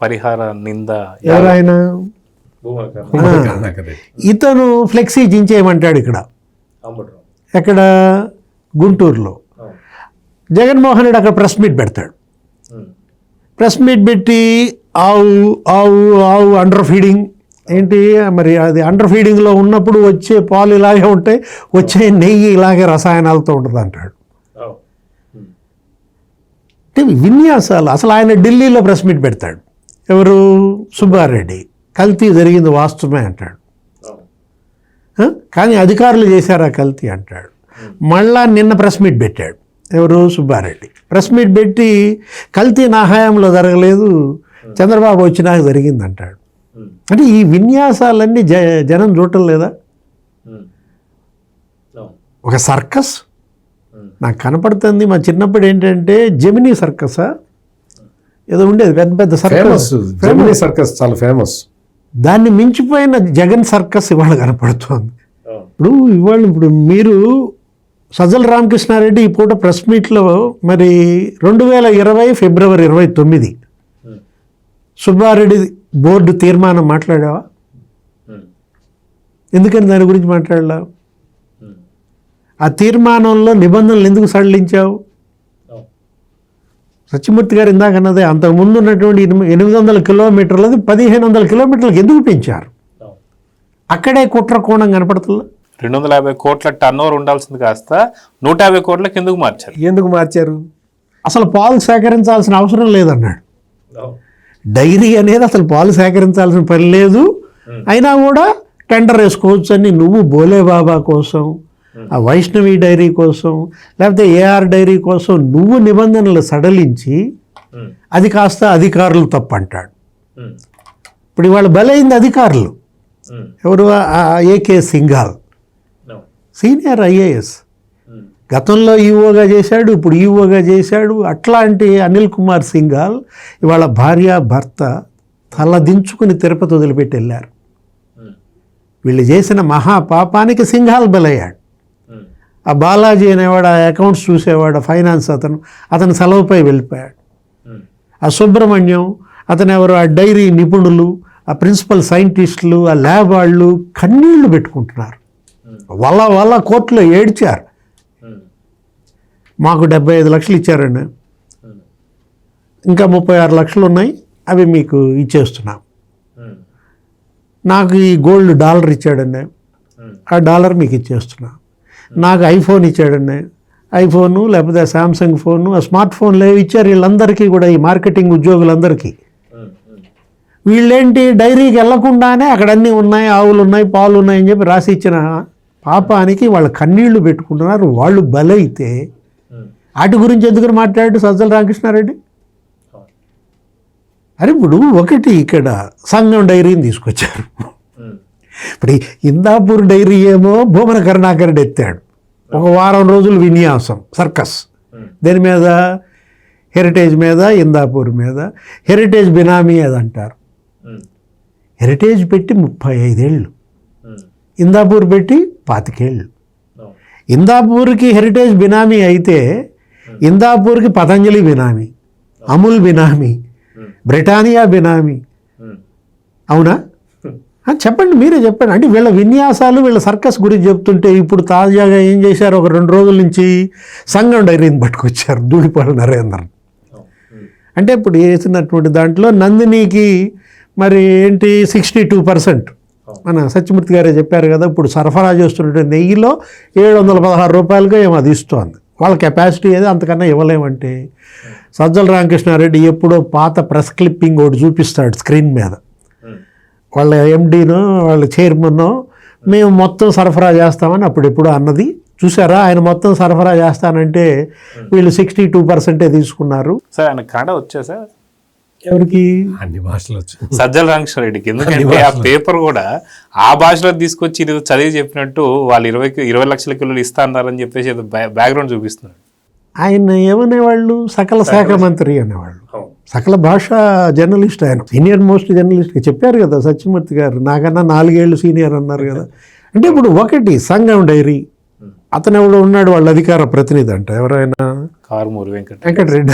పరిహార నింద ఎవరైనా ఇతను ఫ్లెక్సీ జించేయమంటాడు ఇక్కడ, ఎక్కడ? గుంటూరులో. జగన్మోహన్ రెడ్డి అక్కడ ప్రెస్ మీట్ పెడతాడు. ప్రెస్ మీట్ పెట్టి ఆవు ఆవు ఆవు అండర్ ఫీడింగ్ ఏంటి మరి? అది అండర్ ఫీడింగ్లో ఉన్నప్పుడు వచ్చే పాలు ఇలాగే ఉంటాయి, వచ్చే నెయ్యి ఇలాగే రసాయనాలతో ఉంటుంది అంటాడు. అంటే విన్యాసాలు. అసలు ఆయన ఢిల్లీలో ప్రెస్ మీట్ పెడతాడు. ఎవరు? సుబ్బారెడ్డి. కల్తీ జరిగింది వాస్తవమే అంటాడు, కానీ అధికారులు చేశారా కల్తీ అంటాడు. మళ్ళా నిన్న ప్రెస్ మీట్ పెట్టాడు. ఎవరు? సుబ్బారెడ్డి. ప్రెస్ మీట్ పెట్టి కల్తీ నా హయాంలో జరగలేదు, చంద్రబాబు వచ్చినాక జరిగింది అంటాడు. అంటే ఈ విన్యాసాలన్నీ జనం చూడటం లేదా? ఒక సర్కస్ నాకు కనపడుతుంది. మా చిన్నప్పుడు ఏంటంటే జెమినీ సర్కసా ఏదో ఉండేది, పెద్ద పెద్ద సర్కస్. జెమినీ సర్కస్ చాలా ఫేమస్. దాన్ని మించిపోయిన జగన్ సర్కస్ ఇవాళ కనపడుతోంది. ఇప్పుడు మీరు సజ్జల రామకృష్ణారెడ్డి ఈ పూట ప్రెస్ మీట్లో మరి 2020 ఫిబ్రవరి 29 సుబ్బారెడ్డి బోర్డు తీర్మానం మాట్లాడావా? ఎందుకని దాని గురించి మాట్లాడలా? ఆ తీర్మానంలో నిబంధనలు ఎందుకు సడలించావు? సత్యమూర్తి గారు ఇందాక అన్నదే, అంతకుముందు ఉన్నటువంటి 800 కిలోమీటర్లది 1500 కిలోమీటర్లకు ఎందుకు పెంచారు? అక్కడే కుట్ర కోణం కనపడుతుందా? 250 కోట్ల టర్న్ ఓవర్ ఉండాల్సింది కాస్త 150 కోట్లకి ఎందుకు మార్చారు? ఎందుకు మార్చారు? అసలు పాలు సేకరించాల్సిన అవసరం లేదన్నాడు. డైరీ అనేది అసలు పాలు సేకరించాల్సిన పని లేదు, అయినా కూడా టెండర్ వేసుకోవచ్చు అని నువ్వు బోలే బాబా కోసం, ఆ వైష్ణవి డైరీ కోసం, లేకపోతే ఏఆర్ డైరీ కోసం నువ్వు నిబంధనలు సడలించి అది కాస్త అధికారులు తప్పంటాడు. ఇప్పుడు ఇవాళ బలైంది అధికారులు. ఎవరు? ఏకే సింఘాల్, సీనియర్ ఐఏఎస్, గతంలో ఈఓగా చేశాడు, ఇప్పుడు ఈఓగా చేశాడు. అట్లాంటి అనిల్ కుమార్ సింఘాల్ ఇవాళ భార్య భర్త తలదించుకుని తిరుపతి వదిలిపెట్టి వెళ్ళారు. వీళ్ళు చేసిన మహాపాపానికి సింఘాల్ బలయ్యాడు. ఆ బాలాజీ అనేవాడు, ఆ అకౌంట్స్ చూసేవాడు, ఫైనాన్స్ అతను సెలవుపై వెళ్ళిపోయాడు. ఆ సుబ్రహ్మణ్యం అతను ఎవరు? ఆ డైరీ నిపుణులు, ఆ ప్రిన్సిపల్ సైంటిస్టులు, ఆ ల్యాబ్ వాళ్ళు కన్నీళ్లు పెట్టుకుంటున్నారు. వాళ్ళ కోర్టులో ఏడ్చారు. మాకు 75 లక్షలు ఇచ్చారండి, ఇంకా 36 లక్షలు ఉన్నాయి, అవి మీకు ఇచ్చేస్తున్నాం. నాకు ఈ గోల్డ్ $1 ఇచ్చాడండి, ఆ $1 మీకు ఇచ్చేస్తున్నా. నాకు ఐఫోన్ ఇచ్చాడండి, ఐఫోను లేకపోతే శాంసంగ్ ఫోను, ఆ స్మార్ట్ ఫోన్లు ఏవి ఇచ్చారు వీళ్ళందరికీ కూడా, ఈ మార్కెటింగ్ ఉద్యోగులందరికీ. వీళ్ళేంటి డైరీకి వెళ్లకుండానే అక్కడ అన్నీ ఉన్నాయి, ఆవులు ఉన్నాయి, పాలు ఉన్నాయని చెప్పి రాసి ఇచ్చిన పాపానికి వాళ్ళ కన్నీళ్లు పెట్టుకుంటున్నారు. వాళ్ళు బలైతే వాటి గురించి ఎందుకని మాట్లాడు సజ్జల రామకృష్ణారెడ్డి? అరే ఇప్పుడు ఒకటి ఇక్కడ సంఘం డైరీని తీసుకొచ్చారు. ఇప్పుడు ఇందాపూర్ డైరీ ఏమో భూమన కరుణాకర్ రెడ్డి ఎత్తాడు. ఒక వారం రోజులు విన్యాసం సర్కస్, దేని మీద? హెరిటేజ్ మీద, ఇందాపూర్ మీద. హెరిటేజ్ బినామీ అది అంటారు. హెరిటేజ్ పెట్టి 35 ఏళ్ళు, ఇందాపూర్ పెట్టి 25 ఏళ్ళు. ఇందాపూర్కి హెరిటేజ్ బినామీ అయితే ఇందాపూర్కి పతంజలి బినామీ, అమూల్ బినామీ, బ్రిటానియా బినామీ. అవునా? చెప్పండి, మీరే చెప్పండి. అంటే వీళ్ళ విన్యాసాలు, వీళ్ళ సర్కస్ గురించి చెప్తుంటే ఇప్పుడు తాజాగా ఏం చేశారు? ఒక 2 రోజుల నుంచి సంఘం డైరీని పట్టుకొచ్చారు, ధూళిపాల నరేందర్. అంటే ఇప్పుడు వేసినటువంటి దాంట్లో నందినికి మరి ఏంటి 62%. మన సత్యమూర్తి గారే చెప్పారు కదా, ఇప్పుడు సరఫరా చేస్తున్నటువంటి నెయ్యిలో 716 రూపాయలుగా ఏమో అది ఇస్తోంది. వాళ్ళ కెపాసిటీ ఏదో అంతకన్నా ఇవ్వలేమంటే సజ్జల రామకృష్ణారెడ్డి ఎప్పుడో పాత ప్రెస్ క్లిప్పింగ్ ఒకటి చూపిస్తాడు స్క్రీన్ మీద. వాళ్ళ ఎండీనో వాళ్ళ చైర్మన్నో మేము మొత్తం సరఫరా చేస్తామని అప్పుడెప్పుడు అన్నది చూసారా? ఆయన మొత్తం సరఫరా చేస్తానంటే వీళ్ళు 62% తీసుకున్నారు. సార్ ఆయన కాడ వచ్చా సార్? ఎవరికి? అన్ని భాషలు వచ్చు సజ్జల రామకృష్ణారెడ్డికి. ఎందుకంటే ఆ పేపర్ కూడా ఆ భాషలో తీసుకొచ్చి ఇది చదివి చెప్పినట్టు వాళ్ళు 20 లక్షల కిలోలు ఇస్తా అన్నారని చెప్పేసి బ్యాక్గ్రౌండ్ చూపిస్తున్నారు. ఆయన ఏమనేవాళ్ళు? సకల శాఖ మంత్రి అనేవాళ్ళు. సకల భాష జర్నలిస్ట్ ఆయన, సీనియర్ మోస్ట్ జర్నలిస్ట్. చెప్పారు కదా సత్యమూర్తి గారు, నాకన్నా 4 ఏళ్ళు సీనియర్ అన్నారు కదా. అంటే ఇప్పుడు ఒకటి సంఘం డైరీ, అతను ఎవడో ఉన్నాడు వాళ్ళ అధికార ప్రతినిధి అంట, ఎవరైనా కారుమూరి వెంకటరెడ్డి.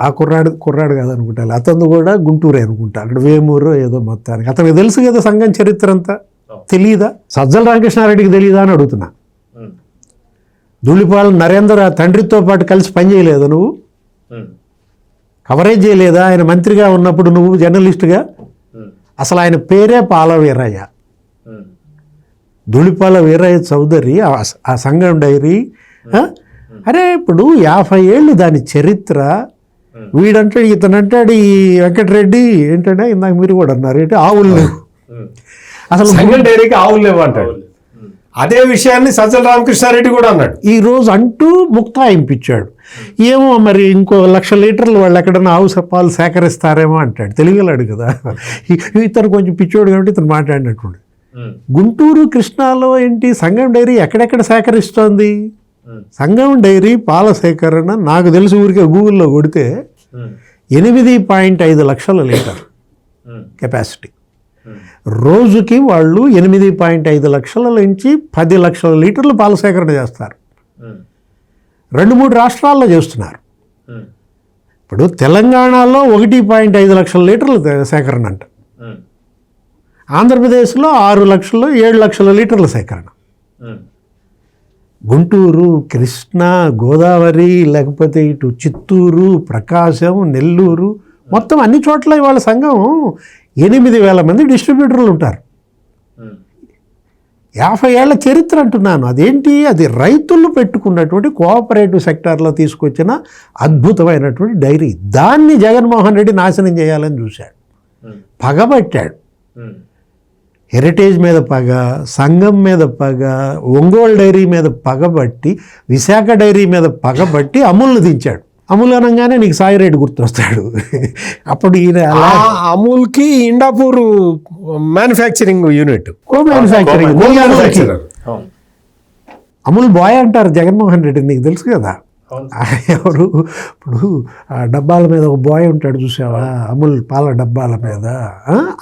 ఆ కుర్రాడు కాదనుకుంటా, అతను కూడా గుంటూరే అనుకుంటా, అక్కడ వేమూరు ఏదో మొత్తానికి. అతనికి తెలుసు కదా సంఘం చరిత్ర అంతా, తెలీదా? సజ్జల రామకృష్ణారెడ్డికి తెలీదా అని అడుగుతున్నా. ధూళిపాల నరేందర్ తండ్రితో పాటు కలిసి పనిచేయలేదా నువ్వు? కవరేజ్ చేయలేదా ఆయన మంత్రిగా ఉన్నప్పుడు నువ్వు జర్నలిస్టుగా? అసలు ఆయన పేరే పాల వీరయ్య, ధూళిపాల వీరయ్య చౌదరి, ఆ సంఘం డైరీ. అరే ఇప్పుడు 50 ఏళ్ళు దాని చరిత్ర. వీడంటాడు, ఇతనంటాడు, ఈ వెంకటరెడ్డి ఏంటంటే ఇందాక మీరు కూడా అన్నారు ఏంటి ఆవులు, అసలు సంఘం డైరీకి ఆవులు లేవంటాడు. అదే విషయాన్ని సజ్జల రామకృష్ణారెడ్డి కూడా అన్నాడు ఈ రోజు అంటూ ముక్తాయింపించాడు. ఏమో మరి ఇంకో 1,00,000 లీటర్లు వాళ్ళు ఎక్కడన్నా ఆవు పాలు సేకరిస్తారేమో అంటాడు. తెలియగలాడు కదా ఇతను, కొంచెం పిచ్చోడు కాబట్టి ఇతను మాట్లాడినట్టు. గుంటూరు కృష్ణాలో ఏంటి సంఘం డైరీ ఎక్కడెక్కడ సేకరిస్తోంది? సంఘం డైరీ పాల సేకరణ నాకు తెలిసి ఊరికే గూగుల్లో కొడితే 8.5 లక్షల లీటర్ కెపాసిటీ. రోజుకి వాళ్ళు 8.5 లక్షల నుంచి 10 లక్షల లీటర్లు పాల సేకరణ చేస్తారు. 2-3 రాష్ట్రాల్లో చేస్తున్నారు. ఇప్పుడు తెలంగాణలో 1.5 లక్షల లీటర్లు సేకరణ అంట. ఆంధ్రప్రదేశ్లో 6 లక్షలు 7 లక్షల లీటర్ల సేకరణ. గుంటూరు, కృష్ణా, గోదావరి, లేకపోతే ఇటు చిత్తూరు, ప్రకాశం, నెల్లూరు, మొత్తం అన్ని చోట్ల ఇవాళ సంఘం 8,000 మంది డిస్ట్రిబ్యూటర్లు ఉంటారు. 50 ఏళ్ల చరిత్ర అంటున్నాను. అదేంటి? అది రైతులు పెట్టుకున్నటువంటి కోఆపరేటివ్ సెక్టార్లో తీసుకొచ్చిన అద్భుతమైనటువంటి డైరీ. దాన్ని జగన్మోహన్ రెడ్డి నాశనం చేయాలని చూశాడు, పగబట్టాడు. హెరిటేజ్ మీద పగ, సంఘం మీద పగ, ఒంగోలు డైరీ మీద పగబట్టి, విశాఖ డైరీ మీద పగబట్టి అమూల్ని దించాడు. అమూల్ అనగానే నీకు సాయిరెడ్డి గుర్తొస్తాడు. అప్పుడు ఈయన అమూల్కి ఇండాపూర్ మ్యానుఫ్యాక్చరింగ్ యూనిట్, కో మ్యానుఫ్యాక్చరింగ్. అమూల్ బాయ్ అంటారు జగన్మోహన్ రెడ్డి, నీకు తెలుసు కదా. ఎవరు ఇప్పుడు ఆ డబ్బాల మీద ఒక బాయ్ ఉంటాడు చూసావా, అమూల్ పాల డబ్బాల మీద.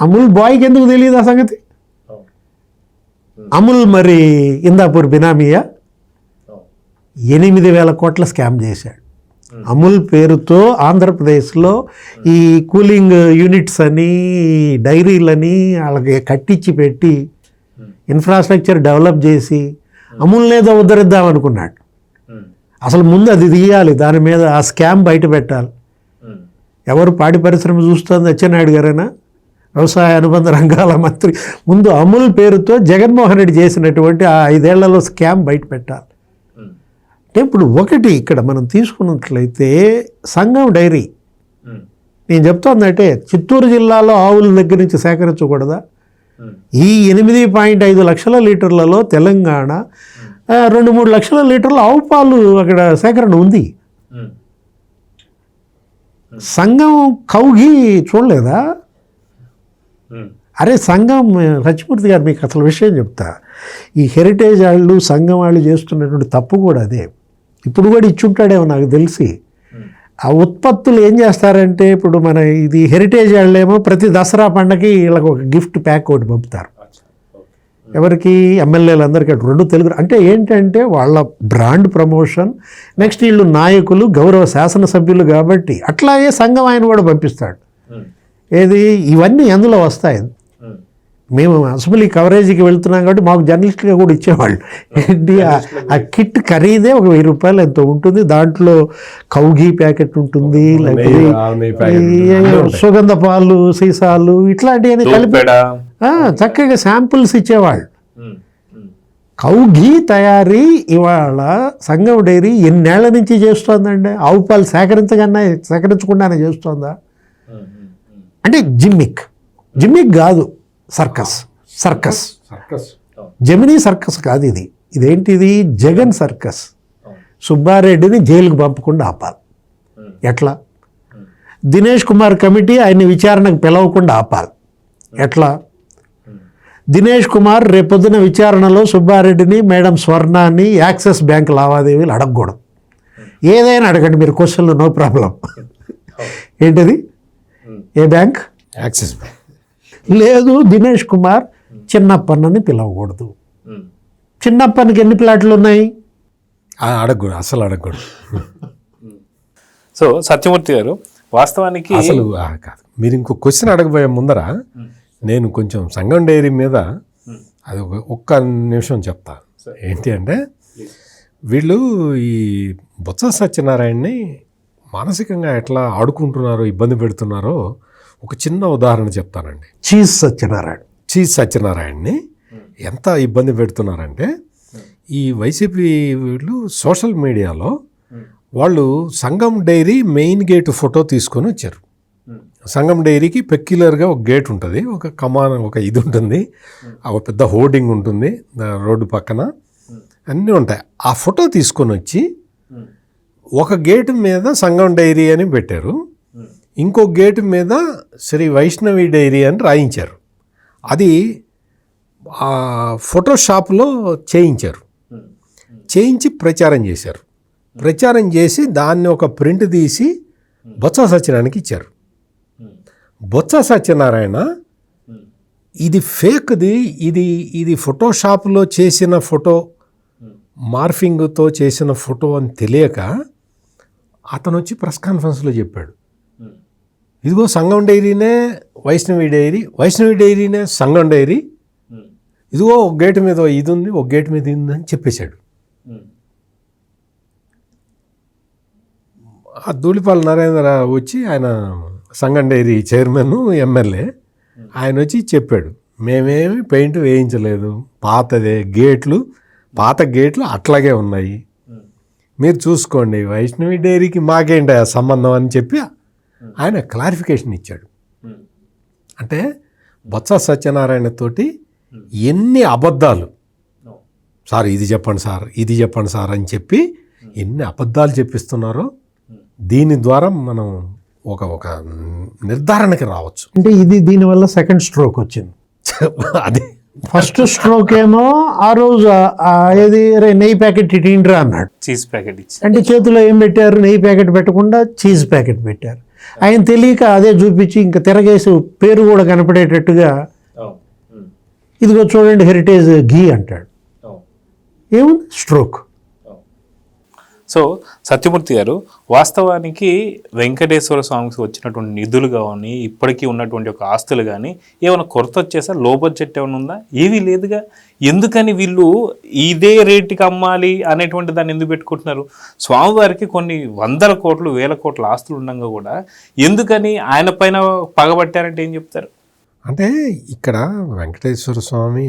అమూల్ బాయ్కి ఎందుకు తెలియదు ఆ సంగతి? అమూల్ మరి ఇందాపూర్ బినామీయా? 8,000 కోట్ల స్కామ్ చేశాడు. అమూల్ పేరుతో ఆంధ్రప్రదేశ్లో ఈ కూలింగ్ యూనిట్స్ అని, డైరీలని వాళ్ళకి కట్టించి పెట్టి ఇన్ఫ్రాస్ట్రక్చర్ డెవలప్ చేసి అమూల్నేదో ఉద్ధరిద్దాం అనుకున్నాడు. అసలు ముందు అది తీయాలి, దాని మీద ఆ స్కామ్ బయట పెట్టాలి. ఎవరు? పాడి పరిశ్రమ చూస్తుంది అచ్చెన్నాయుడు గారైనా, వ్యవసాయ అనుబంధ రంగాల మంత్రి. ముందు అమూల్ పేరుతో జగన్మోహన్ రెడ్డి చేసినటువంటి ఆ 5 ఏళ్లలో స్కామ్ బయట పెట్టాలి. అంటే ఇప్పుడు ఒకటి ఇక్కడ మనం తీసుకున్నట్లయితే సంఘం డైరీ, నేను చెప్తోందంటే చిత్తూరు జిల్లాలో ఆవుల దగ్గర నుంచి సేకరించకూడదా? ఈ 8.5 లక్షల లీటర్లలో తెలంగాణ 2-3 లక్షల లీటర్ల ఆవు పాలు అక్కడ సేకరణ ఉంది. సంఘం కౌగి చూడలేదా? అరే సంఘం, సత్యమూర్తి గారు మీకు అసలు విషయం చెప్తా. ఈ హెరిటేజ్ వాళ్ళు, సంఘం వాళ్ళు చేస్తున్నటువంటి తప్పు కూడా అదే. ఇప్పుడు కూడా ఇచ్చుంటాడేమో నాకు తెలిసి. ఆ ఉత్పత్తులు ఏం చేస్తారంటే, ఇప్పుడు మన ఇది హెరిటేజ్ వాళ్ళేమో ప్రతి దసరా పండగకి వీళ్ళకి ఒక గిఫ్ట్ ప్యాక్ ఒకటి పంపుతారు. ఎవరికి? ఎమ్మెల్యేలందరికీ. 2 తెలుగు. అంటే ఏంటంటే వాళ్ళ బ్రాండ్ ప్రమోషన్. నెక్స్ట్ వీళ్ళు నాయకులు, గౌరవ శాసనసభ్యులు కాబట్టి అట్లాగే సంఘం ఆయన కూడా పంపిస్తాడు. ఏది? ఇవన్నీ ఎందులో వస్తాయి. మేము అసెంబ్లీ కవరేజీకి వెళ్తున్నాం కాబట్టి మాకు జర్నలిస్ట్గా కూడా ఇచ్చేవాళ్ళు. ఏంటి? ఆ కిట్ ఖరీదే ఒక 1000 రూపాయలు ఎంతో ఉంటుంది. దాంట్లో కౌఘీ ప్యాకెట్ ఉంటుంది, లేకపోతే సుగంధ పాలు, సీసాలు, ఇట్లాంటివన్నీ కలిపి చక్కగా శాంపుల్స్ ఇచ్చేవాళ్ళు. కౌఘీ తయారీ ఇవాళ సంఘం డైరీ ఎన్నేళ్ల నుంచి చేస్తోందండి? ఆవు పాలు సేకరించకుండానే చేస్తోందా? అంటే జిమ్మిక్ కాదు, సర్కస్. జెమినీ సర్కస్ కాదు ఇది. ఇదేంటిది? జగన్ సర్కస్. సుబ్బారెడ్డిని జైలుకు పంపకుండా ఆపాలి. ఎట్లా? దినేష్ కుమార్ కమిటీ ఆయన్ని విచారణకు పిలవకుండా ఆపాలి. ఎట్లా? దినేష్ కుమార్ రేపొద్దున విచారణలో సుబ్బారెడ్డిని, మేడం స్వర్ణాన్ని యాక్సిస్ బ్యాంక్ లావాదేవీలు అడగకూడదు. ఏదైనా అడగండి మీరు, క్వశ్చన్లు, నో ప్రాబ్లం. ఏంటది? ఏ బ్యాంక్? Axis bank. లేదు, దినేష్ కుమార్ చిన్నప్పన్నని పిలవకూడదు. చిన్నప్పనికి ఎన్ని ప్లాట్లు ఉన్నాయి? అడగకూడదు, అసలు అడగకూడదు. సో సత్యమూర్తి గారు, వాస్తవానికి అసలు కాదు. మీరు ఇంకో క్వశ్చన్ అడగబోయే ముందర నేను కొంచెం సంఘం డైరీ మీద అది ఒక్క నిమిషం చెప్తా. ఏంటి అంటే, వీళ్ళు ఈ బొత్స సత్యనారాయణని మానసికంగా ఎట్లా ఆడుకుంటున్నారో, ఇబ్బంది పెడుతున్నారో ఒక చిన్న ఉదాహరణ చెప్తానండి. చీజ్ సత్యనారాయణని ఎంత ఇబ్బంది పెడుతున్నారంటే, ఈ వైసీపీ వీళ్ళు సోషల్ మీడియాలో వాళ్ళు సంఘం డైరీ మెయిన్ గేట్ ఫోటో తీసుకొని వచ్చారు. సంఘం డైరీకి పెక్యులర్గా ఒక గేట్ ఉంటుంది, ఒక కమాన్, ఒక ఇది ఉంటుంది, ఒక పెద్ద హోర్డింగ్ ఉంటుంది రోడ్డు పక్కన, అన్నీ ఉంటాయి. ఆ ఫోటో తీసుకొని వచ్చి ఒక గేటు మీద సంఘం డైరీ అని పెట్టారు, ఇంకో గేటు మీద శ్రీ వైష్ణవి డైరీ అని రాయించారు. అది ఫోటోషాప్లో చేయించి ప్రచారం చేశారు. ప్రచారం చేసి దాన్ని ఒక ప్రింట్ తీసి బొత్స సత్యనారాయణకి ఇచ్చారు. బొత్స సత్యనారాయణ ఇది ఫేక్ది, ఇది ఫోటోషాప్లో చేసిన ఫోటో, మార్ఫింగ్తో చేసిన ఫోటో అని తెలియక అతను వచ్చి ప్రెస్ కాన్ఫరెన్స్లో చెప్పాడు, ఇదిగో సంగం డైరీనే వైష్ణవి డైరీ, వైష్ణవి డైరీనే సంగం డైరీ, ఇదిగో ఒక గేటు మీద ఇది ఉంది, ఒక గేటు మీద ఇది ఉంది అని చెప్పేశాడు. ఆ ధూళిపాల నరేంద్ర వచ్చి, ఆయన సంగం డైరీ చైర్మన్ ఎమ్మెల్యే, ఆయన వచ్చి చెప్పాడు, మేమేమి పెయింట్ వేయించలేదు, పాతదే గేట్లు, పాత గేట్లు అట్లాగే ఉన్నాయి, మీరు చూసుకోండి, వైష్ణవి డైరీకి మాకేంటి ఆ సంబంధం అని చెప్పి ఆయన క్లారిఫికేషన్ ఇచ్చాడు. అంటే బొత్స సత్యనారాయణ తోటి ఎన్ని అబద్ధాలు, సార్ ఇది చెప్పండి సార్, ఇది చెప్పండి సార్ అని చెప్పి ఎన్ని అబద్ధాలు చెప్పిస్తున్నారో దీని ద్వారా మనం ఒక నిర్ధారణకి రావచ్చు. అంటే ఇది దీనివల్ల సెకండ్ స్ట్రోక్ వచ్చింది. అది ఫస్ట్ స్ట్రోక్ ఏమో ఆ రోజు ఏది నెయ్యి ప్యాకెట్ ఇటీండ్రా అన్నాడు, చీజ్ ప్యాకెట్ ఇచ్చి, అంటే చేతిలో ఏం పెట్టారు, నెయ్యి ప్యాకెట్ పెట్టకుండా చీజ్ ప్యాకెట్ పెట్టారు. ఆయన తెలియక అదే చూపించి ఇంకా తిరగేసి పేరు కూడా కనపడేటట్టుగా ఇదిగో చూడండి హెరిటేజ్ ఘీ అంటాడు. ఏముంది స్ట్రోక్. సో సత్యమూర్తి గారు, వాస్తవానికి వెంకటేశ్వర స్వామికి వచ్చినటువంటి నిధులు కానీ, ఇప్పటికీ ఉన్నటువంటి ఒక ఆస్తులు కానీ ఏమైనా కొరత వచ్చేసా, లో బడ్జెట్ ఏమైనా ఉందా? ఏమీ లేదుగా. ఎందుకని వీళ్ళు ఇదే రేటుకి అమ్మాలి అనేటువంటి దాన్ని ఎందుకు పెట్టుకుంటున్నారు? స్వామివారికి కొన్ని వందల కోట్లు, వేల కోట్ల ఆస్తులు ఉండగా కూడా ఎందుకని ఆయన పైన పగబట్టారంటే ఏం చెప్తారు? అంటే ఇక్కడ వెంకటేశ్వర స్వామి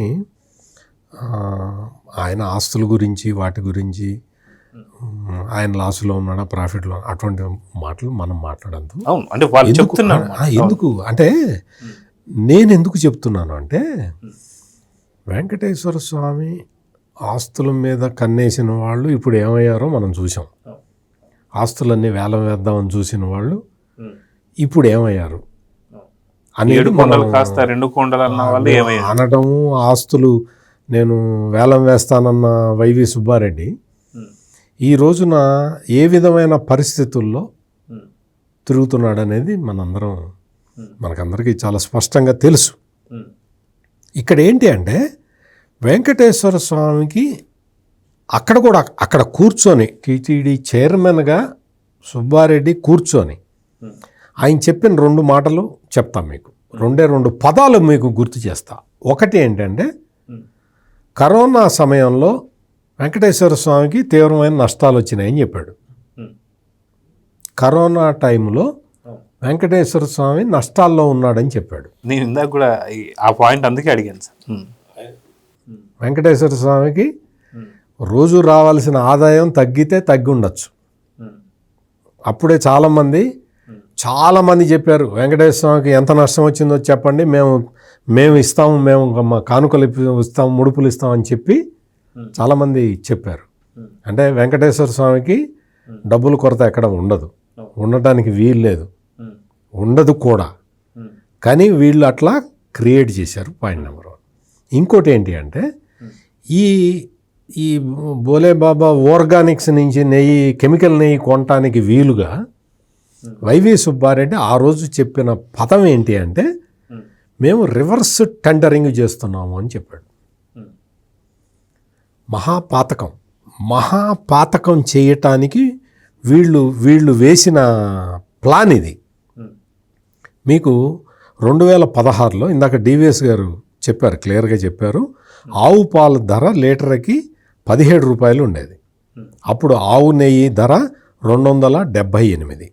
ఆయన ఆస్తుల గురించి, వాటి గురించి, ఆయన లాసులో ఉన్నాడా, ప్రాఫిట్లో, అటువంటి మాటలు మనం మాట్లాడద్దు. అవును, అంటే వాళ్ళు చెప్తున్నారు. ఎందుకు అంటే నేను ఎందుకు చెప్తున్నాను అంటే, వెంకటేశ్వర స్వామి ఆస్తుల మీద కన్నేసిన వాళ్ళు ఇప్పుడు ఏమయ్యారో మనం చూసాం. ఆస్తులన్నీ వేలం వేద్దామని చూసిన వాళ్ళు ఇప్పుడు ఏమయ్యారు అనేది కాస్త 2 కొండలు అన్న వాళ్ళు ఏమయ్యారు అనడము. ఆస్తులు నేను వేలం వేస్తానన్న వైవి సుబ్బారెడ్డి ఈ రోజున ఏ విధమైన పరిస్థితుల్లో తిరుగుతున్నాడు అనేది మనకందరికీ చాలా స్పష్టంగా తెలుసు. ఇక్కడ ఏంటి అంటే, వెంకటేశ్వర స్వామికి అక్కడ కూర్చొని టీటీడీ చైర్మన్గా సుబ్బారెడ్డి కూర్చొని ఆయన చెప్పిన 2 మాటలు చెప్తాం మీకు, 2 పదాలు మీకు గుర్తు చేస్తా. ఒకటి ఏంటంటే, కరోనా సమయంలో వెంకటేశ్వర స్వామికి తీవ్రమైన నష్టాలు వచ్చినాయని చెప్పాడు. కరోనా టైంలో వెంకటేశ్వర స్వామి నష్టాల్లో ఉన్నాడని చెప్పాడు. నేను ఇందాక కూడా ఆ పాయింట్ అందుకే అడిగాను సార్. వెంకటేశ్వర స్వామికి రోజు రావాల్సిన ఆదాయం తగ్గి ఉండొచ్చు. అప్పుడే చాలామంది చెప్పారు, వెంకటేశ్వర స్వామికి ఎంత నష్టం వచ్చిందో చెప్పండి, మేము ఇస్తాము, మా కానుకలు ఇస్తాము, ముడుపులు ఇస్తామని చెప్పి చాలామంది చెప్పారు. అంటే వెంకటేశ్వర స్వామికి డబ్బుల కొరత ఎక్కడ ఉండదు, ఉండటానికి వీలు లేదు, ఉండదు కూడా. కానీ వీళ్ళు అట్లా క్రియేట్ చేశారు. Point number 1. ఇంకోటి ఏంటి అంటే, ఈ బోలే బాబా ఆర్గానిక్స్ నుంచి కెమికల్ నెయ్యి కొనటానికి వీలుగా వైవి సుబ్బారెడ్డి ఆ రోజు చెప్పిన పదం ఏంటి అంటే, మేము రివర్స్ టెండరింగ్ చేస్తున్నాము అని చెప్పాడు. మహాపాతకం చేయటానికి వీళ్ళు వేసిన ప్లాన్ ఇది. మీకు 2016లో ఇందాక డివిఎస్ గారు చెప్పారు, క్లియర్గా చెప్పారు, ఆవు పాల ధర లీటర్కి 17 రూపాయలు ఉండేది. అప్పుడు ఆవు నెయ్యి ధర 278.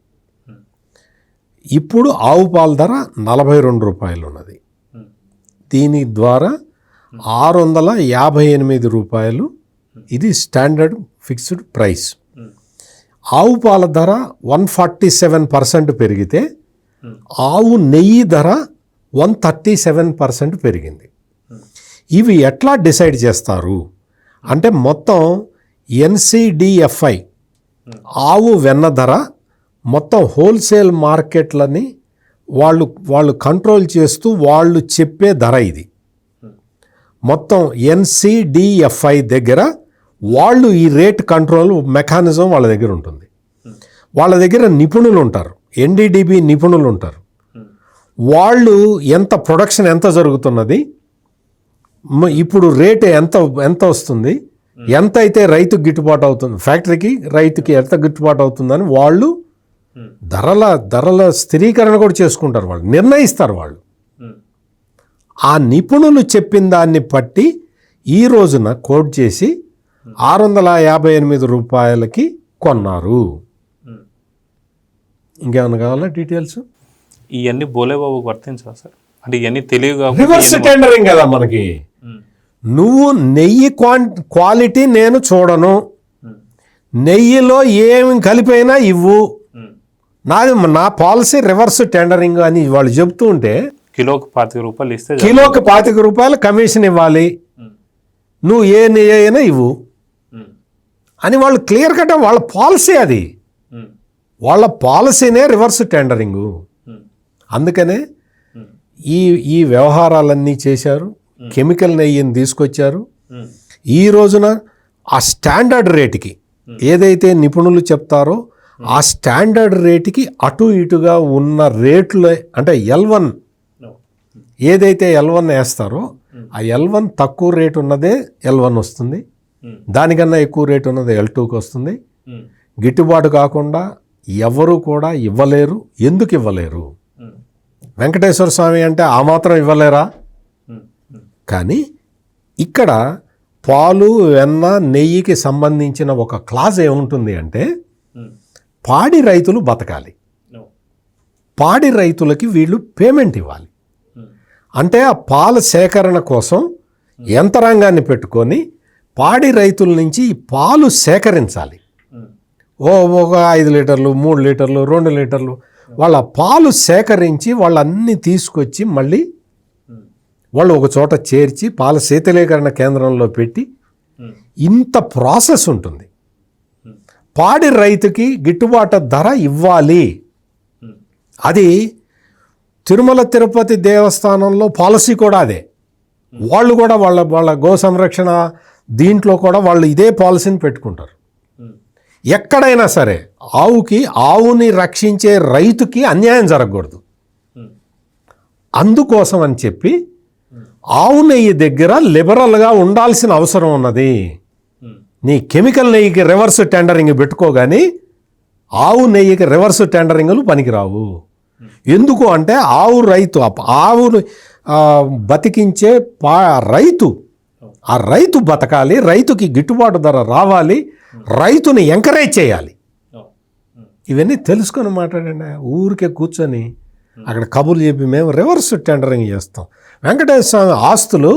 ఇప్పుడు ఆవు పాల ధర 42 రూపాయలు ఉన్నది. దీని ద్వారా 658 రూపాయలు ఇది స్టాండర్డ్ ఫిక్స్డ్ ప్రైస్. ఆవు పాల ధర 147% పెరిగితే ఆవు నెయ్యి ధర 137% పెరిగింది. ఇవి ఎట్లా డిసైడ్ చేస్తారు అంటే, మొత్తం NCDFI ఆవు వెన్న ధర మొత్తం హోల్సేల్ మార్కెట్లని వాళ్ళు కంట్రోల్ చేస్తూ వాళ్ళు చెప్పే ధర ఇది. మొత్తం NCDFI దగ్గర వాళ్ళు ఈ రేట్ కంట్రోల్ మెకానిజం వాళ్ళ దగ్గర ఉంటుంది. వాళ్ళ దగ్గర నిపుణులు ఉంటారు, NDDB నిపుణులు ఉంటారు. వాళ్ళు ప్రొడక్షన్ ఎంత జరుగుతున్నది, ఇప్పుడు రేట్ ఎంత వస్తుంది, ఎంత అయితే రైతుకు గిట్టుబాటు అవుతుంది, ఫ్యాక్టరీకి రైతుకి ఎంత గిట్టుబాటు అవుతుందని వాళ్ళు ధరల స్థిరీకరణ కూడా చేసుకుంటారు, వాళ్ళు నిర్ణయిస్తారు. వాళ్ళు ఆ నిపుణులు చెప్పిన దాన్ని బట్టి ఈ రోజున కోట్ చేసి 658 రూపాయలకి కొన్నారు. ఇంకేమన్నా కావాలా డీటెయిల్స్? ఇవన్నీ బోలేబాబు వర్తించవా సార్? అంటే ఇవన్నీ తెలివిగా రివర్స్ టెండరింగ్ కదా మనకి. నువ్వు నెయ్యి క్వాలిటీ నేను చూడను, నెయ్యిలో ఏమి కలిపైనా ఇవ్వు, నా పాలసీ రివర్స్ టెండరింగ్ అని వాళ్ళు చెబుతూ ఉంటే కిలోకి 25 రూపాయలు ఇస్తే కిలోకి 25 రూపాయలు కమిషన్ ఇవ్వాలి, నువ్వు ఏ నెయ్యి అయినా ఇవ్వు అని వాళ్ళు క్లియర్ కట్ వాళ్ళ పాలసీ, అది వాళ్ళ పాలసీనే రివర్స్ టెండరింగు. అందుకనే ఈ వ్యవహారాలన్నీ చేశారు. కెమికల్ నెయ్యిని తీసుకొచ్చారు. ఈ రోజున ఆ స్టాండర్డ్ రేటుకి ఏదైతే నిపుణులు చెప్తారో ఆ స్టాండర్డ్ రేటుకి అటు ఇటుగా ఉన్న రేట్లు, అంటే L1 ఏదైతే L1 వేస్తారో ఆ L1 తక్కువ రేటు ఉన్నదే L1 వస్తుంది, దానికన్నా ఎక్కువ రేటు ఉన్నది L2కి వస్తుంది. గిట్టుబాటు కాకుండా ఎవరు కూడా ఇవ్వలేరు. ఎందుకు ఇవ్వలేరు? వెంకటేశ్వర స్వామి అంటే ఆ మాత్రం ఇవ్వలేరా? కానీ ఇక్కడ పాలు, వెన్న, నెయ్యికి సంబంధించిన ఒక క్లాజ్ ఏముంటుంది అంటే పాడి రైతులు బతకాలి, పాడి రైతులకి వీళ్ళు పేమెంట్ ఇవ్వాలి. అంటే ఆ పాల సేకరణ కోసం యంత్రాంగాన్ని పెట్టుకొని పాడి రైతుల నుంచి ఈ పాలు సేకరించాలి. ఒక 5 లీటర్లు, 3 లీటర్లు, 2 లీటర్లు వాళ్ళ పాలు సేకరించి వాళ్ళన్నీ తీసుకొచ్చి మళ్ళీ వాళ్ళు ఒక చోట చేర్చి పాల శీతలీకరణ కేంద్రంలో పెట్టి ఇంత ప్రాసెస్ ఉంటుంది. పాడి రైతుకి గిట్టుబాటు ధర ఇవ్వాలి. అది తిరుమల తిరుపతి దేవస్థానంలో పాలసీ కూడా అదే. వాళ్ళు కూడా వాళ్ళ గో సంరక్షణ దీంట్లో కూడా వాళ్ళు ఇదే పాలసీని పెట్టుకుంటారు. ఎక్కడైనా సరే ఆవుని రక్షించే రైతుకి అన్యాయం జరగకూడదు. అందుకోసం అని చెప్పి ఆవు నెయ్యి దగ్గర లిబరల్గా ఉండాల్సిన అవసరం ఉన్నది. నీ కెమికల్ నెయ్యికి రివర్స్ టెండరింగ్ పెట్టుకోగాని ఆవు నెయ్యికి రివర్స్ టెండరింగ్లు పనికిరావు. ఎందుకు అంటే ఆవును బతికించే రైతు, ఆ రైతు బతకాలి, రైతుకి గిట్టుబాటు ధర రావాలి, రైతుని ఎంకరేజ్ చేయాలి. ఇవన్నీ తెలుసుకొని మాట్లాడండి. ఊరికే కూర్చొని అక్కడ కబుర్లు చెప్పి మేము రివర్స్ టెండరింగ్ చేస్తాం, వెంకటేశ్వర స్వామి ఆస్తులు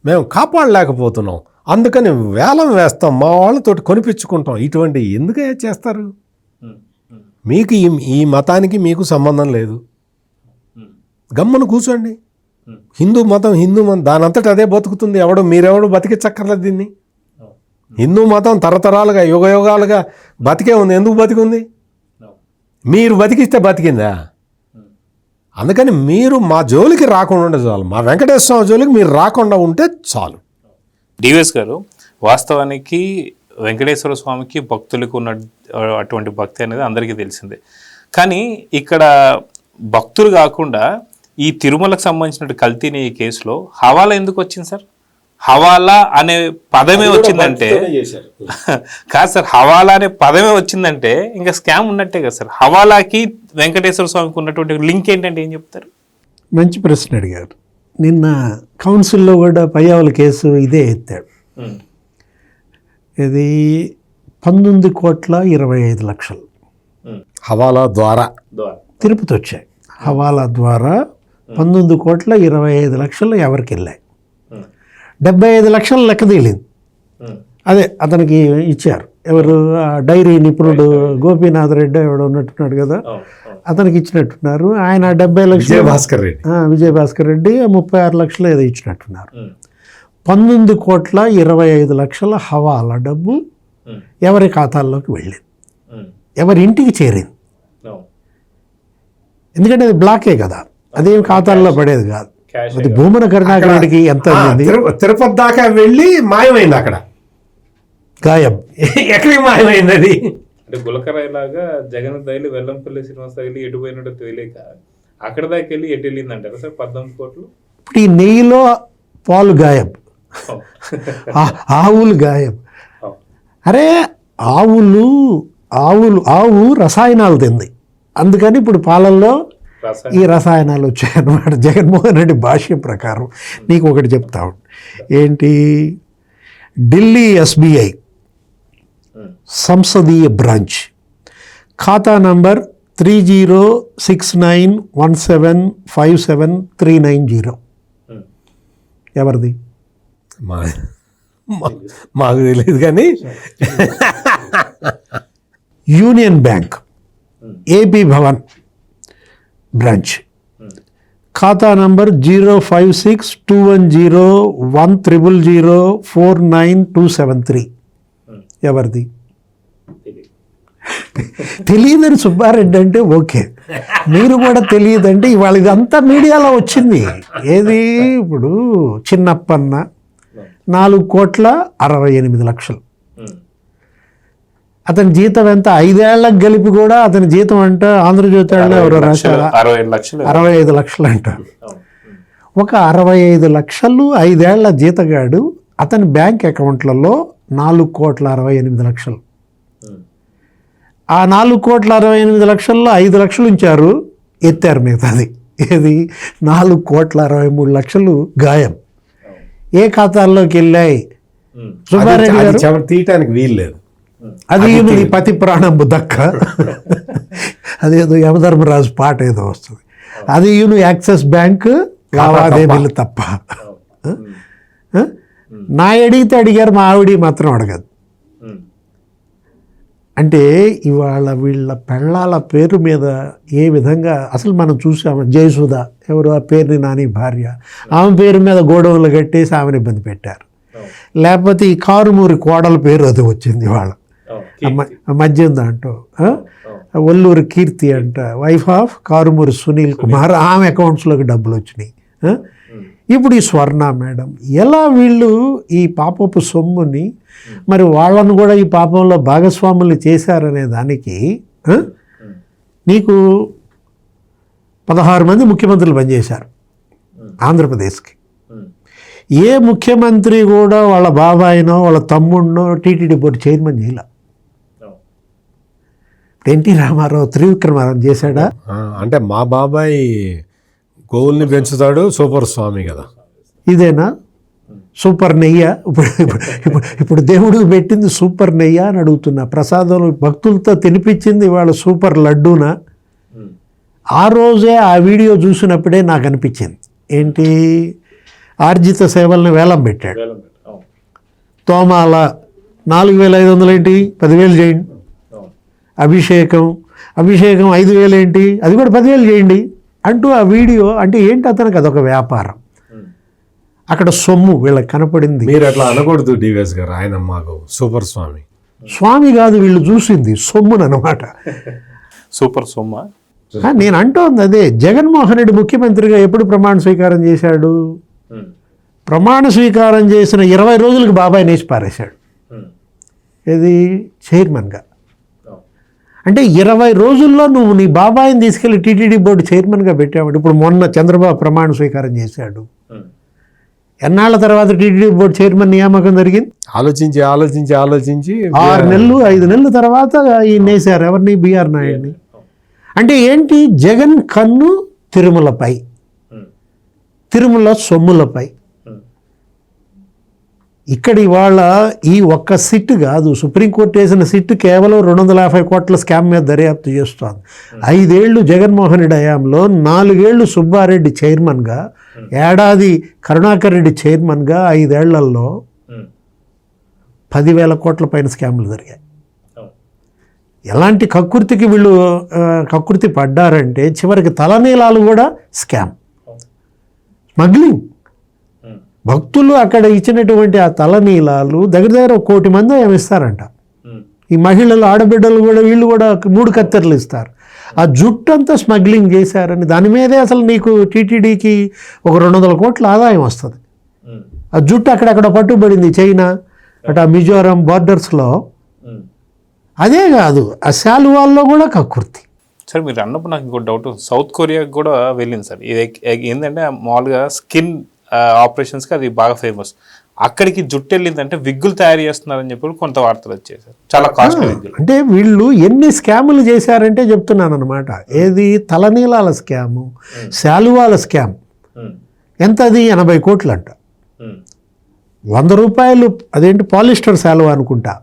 మేము కాపాడలేకపోతున్నాం, అందుకని వేలం వేస్తాం, మా వాళ్ళతోటి కొనిపించుకుంటాం, ఇటువంటి ఎందుకు చేస్తారు? మీకు ఈ మతానికి మీకు సంబంధం లేదు, గమ్మున కూర్చోండి. హిందూ మతం దానంతట అదే బతుకుతుంది. మీరెవడు బతికించక్కర్లేదు దీన్ని. హిందూ మతం తరతరాలుగా యుగాలుగా బతికే ఉంది. ఎందుకు బతికుంది? మీరు బతికిస్తే బతికిందా? అందుకని మీరు మా జోలికి రాకుండా ఉంటే చాలు, మా వెంకటేశ్వర స్వామి జోలికి మీరు రాకుండా ఉంటే చాలు. డివిఎస్ గారు, వాస్తవానికి వెంకటేశ్వర స్వామికి భక్తులకు ఉన్న అటువంటి భక్తి అనేది అందరికీ తెలిసిందే. కానీ ఇక్కడ భక్తులు కాకుండా ఈ తిరుమలకు సంబంధించిన కల్తీని ఈ కేసులో హవాలా ఎందుకు వచ్చింది సార్? హవాలా అనే పదమే వచ్చిందంటే కాదు సార్, హవాలా అనే పదమే వచ్చిందంటే ఇంకా స్కామ్ ఉన్నట్టే కదా సార్. హవాలాకి వెంకటేశ్వర స్వామికి ఉన్నటువంటి లింక్ ఏంటంటే ఏం చెప్తారు? మంచి ప్రశ్న అడిగారు. నిన్న కౌన్సిల్లో కూడా పయ్యావుల కేసు ఇదే ఎత్తాడు. ఇది 19,25,00,000 హవాలా ద్వారా తిరుపతి వచ్చాయి. హవాలా ద్వారా 19,25,00,000 ఎవరికి వెళ్ళాయి? 75 లక్షలు లెక్క తేలింది. అదే అతనికి ఇచ్చారు. ఎవరు? డైరీ నిపుణుడు గోపీనాథ్ రెడ్డి ఎవడో ఉన్నట్టున్నాడు కదా, అతనికి ఇచ్చినట్టున్నారు. ఆయన 70 లక్షలు విజయభాస్కర్ రెడ్డి 36 లక్షలు ఏదో ఇచ్చినట్టున్నారు. 19,25,00,000 హవాలా డబ్బు ఎవరి ఖాతాల్లోకి వెళ్ళింది, ఎవరి ఇంటికి చేరింది. ఎందుకంటే అది బ్లాకే కదా, అదేం ఖాతాల్లో పడేది కాదు. అది భూమన కరుణాకర్ రెడ్డికి ఎంత తిరుపతి దాకా వెళ్ళి మాయమైంది. అక్కడ గాయం ఎక్కడికి మాయమైంది? అది అంటే గులకరాయిలాగా జగన్ తగిలి వెల్లంపల్లి శ్రీనివాస్ తగిలి ఎటు పోయినట్టు తెలియక అక్కడ దాకా వెళ్ళి ఎటు వెళ్ళింది అంటారు సార్ 14 కోట్లు. ఇప్పుడు ఈ నెయ్యిలో పాలు గాయం, ఆవులు గాయం. అరే ఆవు రసాయనాలు తింది, అందుకని ఇప్పుడు పాలల్లో ఈ రసాయనాలు వచ్చాయన్నమాట. జగన్మోహన్ రెడ్డి భాష్యం ప్రకారం నీకు ఒకటి చెప్తా ఉండు. ఏంటి, ఢిల్లీ SBI సంసదీయ బ్రాంచ్ ఖాతా నంబర్ 306917573990 ఎవరిది? మాకు తెలియదు కానీ union bank AP Bhavan branch ఖాతా నంబర్ 05621010049273 ఎవరిది? తెలియదని సుబ్బారెడ్డి అంటే ఓకే, మీరు కూడా తెలియదంటే ఇవాళ ఇదంతా మీడియాలో వచ్చింది. ఏది ఇప్పుడు చిన్నప్పన్న 4,68,00,000 అతని జీతం ఎంత? 5 ఏళ్లకు కలిపి కూడా అతని జీతం అంట ఆంధ్రజ్యోతి ఎవరో రాశారు 65 లక్షలు అంట. ఒక 65 లక్షలు 5 ఏళ్ల జీతగాడు అతని బ్యాంక్ అకౌంట్లలో 4,68,00,000. ఆ 4,68,00,000లో 5 లక్షలు ఉంచారు, ఎత్తారు మిగతాది. ఏది? 4,63,00,000 గాయం. ఏ ఖాతాల్లోకి వెళ్ళాయి? సుబ్బారెడ్డి గారు చెమట తీయటానికి వీలు లేదు. అది నీ పతి ప్రాణంబు దక్క, అదేదో యమధర్మరాజు పాట ఏదో వస్తుంది. అది యాక్సిస్ బ్యాంక్ లావాదేవీలు తప్ప. నా అడిగితే అడిగారు, మా ఆవిడ మాత్రం అడగదు. అంటే ఇవాళ వీళ్ళ పెళ్ళాల పేరు మీద ఏ విధంగా అసలు మనం చూసాము. జయసుధ ఎవరు, ఆ పేరుని నాని భార్య, ఆమె పేరు మీద గోడౌన్లు కట్టేసి ఆమెను ఇబ్బంది పెట్టారు. లేకపోతే ఈ కారుమూరి కోడల పేరు అది వచ్చింది వాళ్ళ మధ్య దాంట్లో. ఒల్లూరు కీర్తి అంట, వైఫ్ ఆఫ్ కారుమూరి సునీల్ కుమార్, ఆమె అకౌంట్స్లోకి డబ్బులు వచ్చినాయి. ఇప్పుడు ఈ స్వర్ణ మేడం ఎలా వీళ్ళు ఈ పాపపు సొమ్ముని మరి వాళ్ళను కూడా ఈ పాపంలో భాగస్వాములు చేశారనే దానికి నీకు 16 మంది ముఖ్యమంత్రులు పనిచేశారు ఆంధ్రప్రదేశ్కి. ఏ ముఖ్యమంత్రి కూడా వాళ్ళ బాబాయినో వాళ్ళ తమ్ముడినో టీటీడీ బోర్డు చైర్మన్ చేయలే. ఎన్టీ రామారావు త్రివిక్రమారావు చేశాడా? అంటే మా బాబాయ్ గోవుల్ని పెంచుతాడు, సూపర్ స్వామి కదా. ఇదేనా సూపర్ నెయ్య? ఇప్పుడు దేవుడికి పెట్టింది సూపర్ నెయ్య అని అడుగుతున్నా. ప్రసాదం భక్తులతో తినిపించింది వాళ్ళ సూపర్ లడ్డూనా? ఆ రోజే ఆ వీడియో చూసినప్పుడే నాకు అనిపించింది ఏంటి, ఆర్జిత సేవలను వేలం పెట్టాడు. తోమాల 4,500 ఏంటి, 10,000 చేయండి. అభిషేకం 5,000 ఏంటి, అది కూడా 10,000 చేయండి అంటూ ఆ వీడియో. అంటే ఏంటి, అతనికి అదొక వ్యాపారం. అక్కడ సొమ్ము వీళ్ళకి కనపడింది. మీరు అట్లా అనకూడదు డివిఎస్ గారు, ఆయన మాకు సూపర్ స్వామి. స్వామి కాదు, వీళ్ళు చూసింది సొమ్మును అనమాట. సూపర్ సొమ్మ. నేను అంటోంది అదే. జగన్మోహన్ రెడ్డి ముఖ్యమంత్రిగా ఎప్పుడు ప్రమాణ స్వీకారం చేశాడు? ప్రమాణ స్వీకారం చేసిన 20 రోజులకు బాబాయ్ నేసి పారేశాడు. ఇది చైర్మన్గా. అంటే 20 రోజుల్లో నువ్వు నీ బాబాయిని తీసుకెళ్లి టీటీడీ బోర్డు చైర్మన్గా పెట్టావు. ఇప్పుడు మొన్న చంద్రబాబు ప్రమాణ స్వీకారం చేశాడు. ఎన్నాళ్ళ తర్వాత టీటీడీ బోర్డు చైర్మన్ నియామకం జరిగింది? ఆలోచించి 6 నెలలు 5 నెలల తర్వాత ఈయన వేశారు. ఎవరిని? బిఆర్ నాయుడిని. అంటే ఏంటి, జగన్ కన్ను తిరుమలపై, తిరుమల సొమ్ములపై. ఇక్కడ ఇవాళ ఈ ఒక్క సిట్ కాదు, సుప్రీంకోర్టు వేసిన సిట్ కేవలం 250 కోట్ల స్కామ్ మీద దర్యాప్తు చేస్తోంది. 5 ఏళ్ళు జగన్మోహన్ రెడ్డి హయాంలో, 4 ఏళ్ళు సుబ్బారెడ్డి చైర్మన్గా, ఏడాది కరుణాకర్ రెడ్డి చైర్మన్గా, 5 ఏళ్లలో 10,000 కోట్ల పైన స్కాములు జరిగాయి. ఎలాంటి కక్కుర్తికి వీళ్ళు కక్కుర్తి పడ్డారంటే చివరికి తలనీలాలు కూడా స్కామ్, స్మగ్లింగ్. భక్తులు అక్కడ ఇచ్చినటువంటి ఆ తలనీలాలు దగ్గర 1 కోటి మంది ఏమి ఇస్తారంట. ఈ మహిళలు, ఆడబిడ్డలు కూడా, వీళ్ళు కూడా 3 కత్తెరలు ఇస్తారు. ఆ జుట్టు అంతా స్మగ్లింగ్ చేశారని దాని మీదే అసలు నీకు టీటీడీకి ఒక 200 కోట్ల ఆదాయం వస్తుంది. ఆ జుట్టు అక్కడక్కడ పట్టుబడింది చైనా, అటు ఆ మిజోరాం బార్డర్స్లో. అదే కాదు, ఆ శాలువాల్లో కూడా కక్కుర్తి. సార్ మీరు అన్నప్పుడు నాకు ఇంకో డౌట్, సౌత్ కొరియాకి కూడా వెళ్ళింది సార్. ఇది ఏంటంటే మామూలుగా స్కిన్ ఆపరేషన్స్కి అది బాగా ఫేమస్. అక్కడికి జుట్టు వెళ్ళిందంటే విగ్గులు తయారు చేస్తున్నారని చెప్పి కొంత వార్తలు వచ్చేసారు, చాలా కాస్ట్లీ విగ్గులు. అంటే వీళ్ళు ఎన్ని స్కాములు చేశారంటే చెప్తున్నాను అనమాట. ఏది తలనీలాల స్కాము, శాలువాల స్కామ్, ఎంత అది 80 కోట్లు అంట. 100 రూపాయలు అదేంటి పాలిస్టర్ శాలువా అనుకుంటా,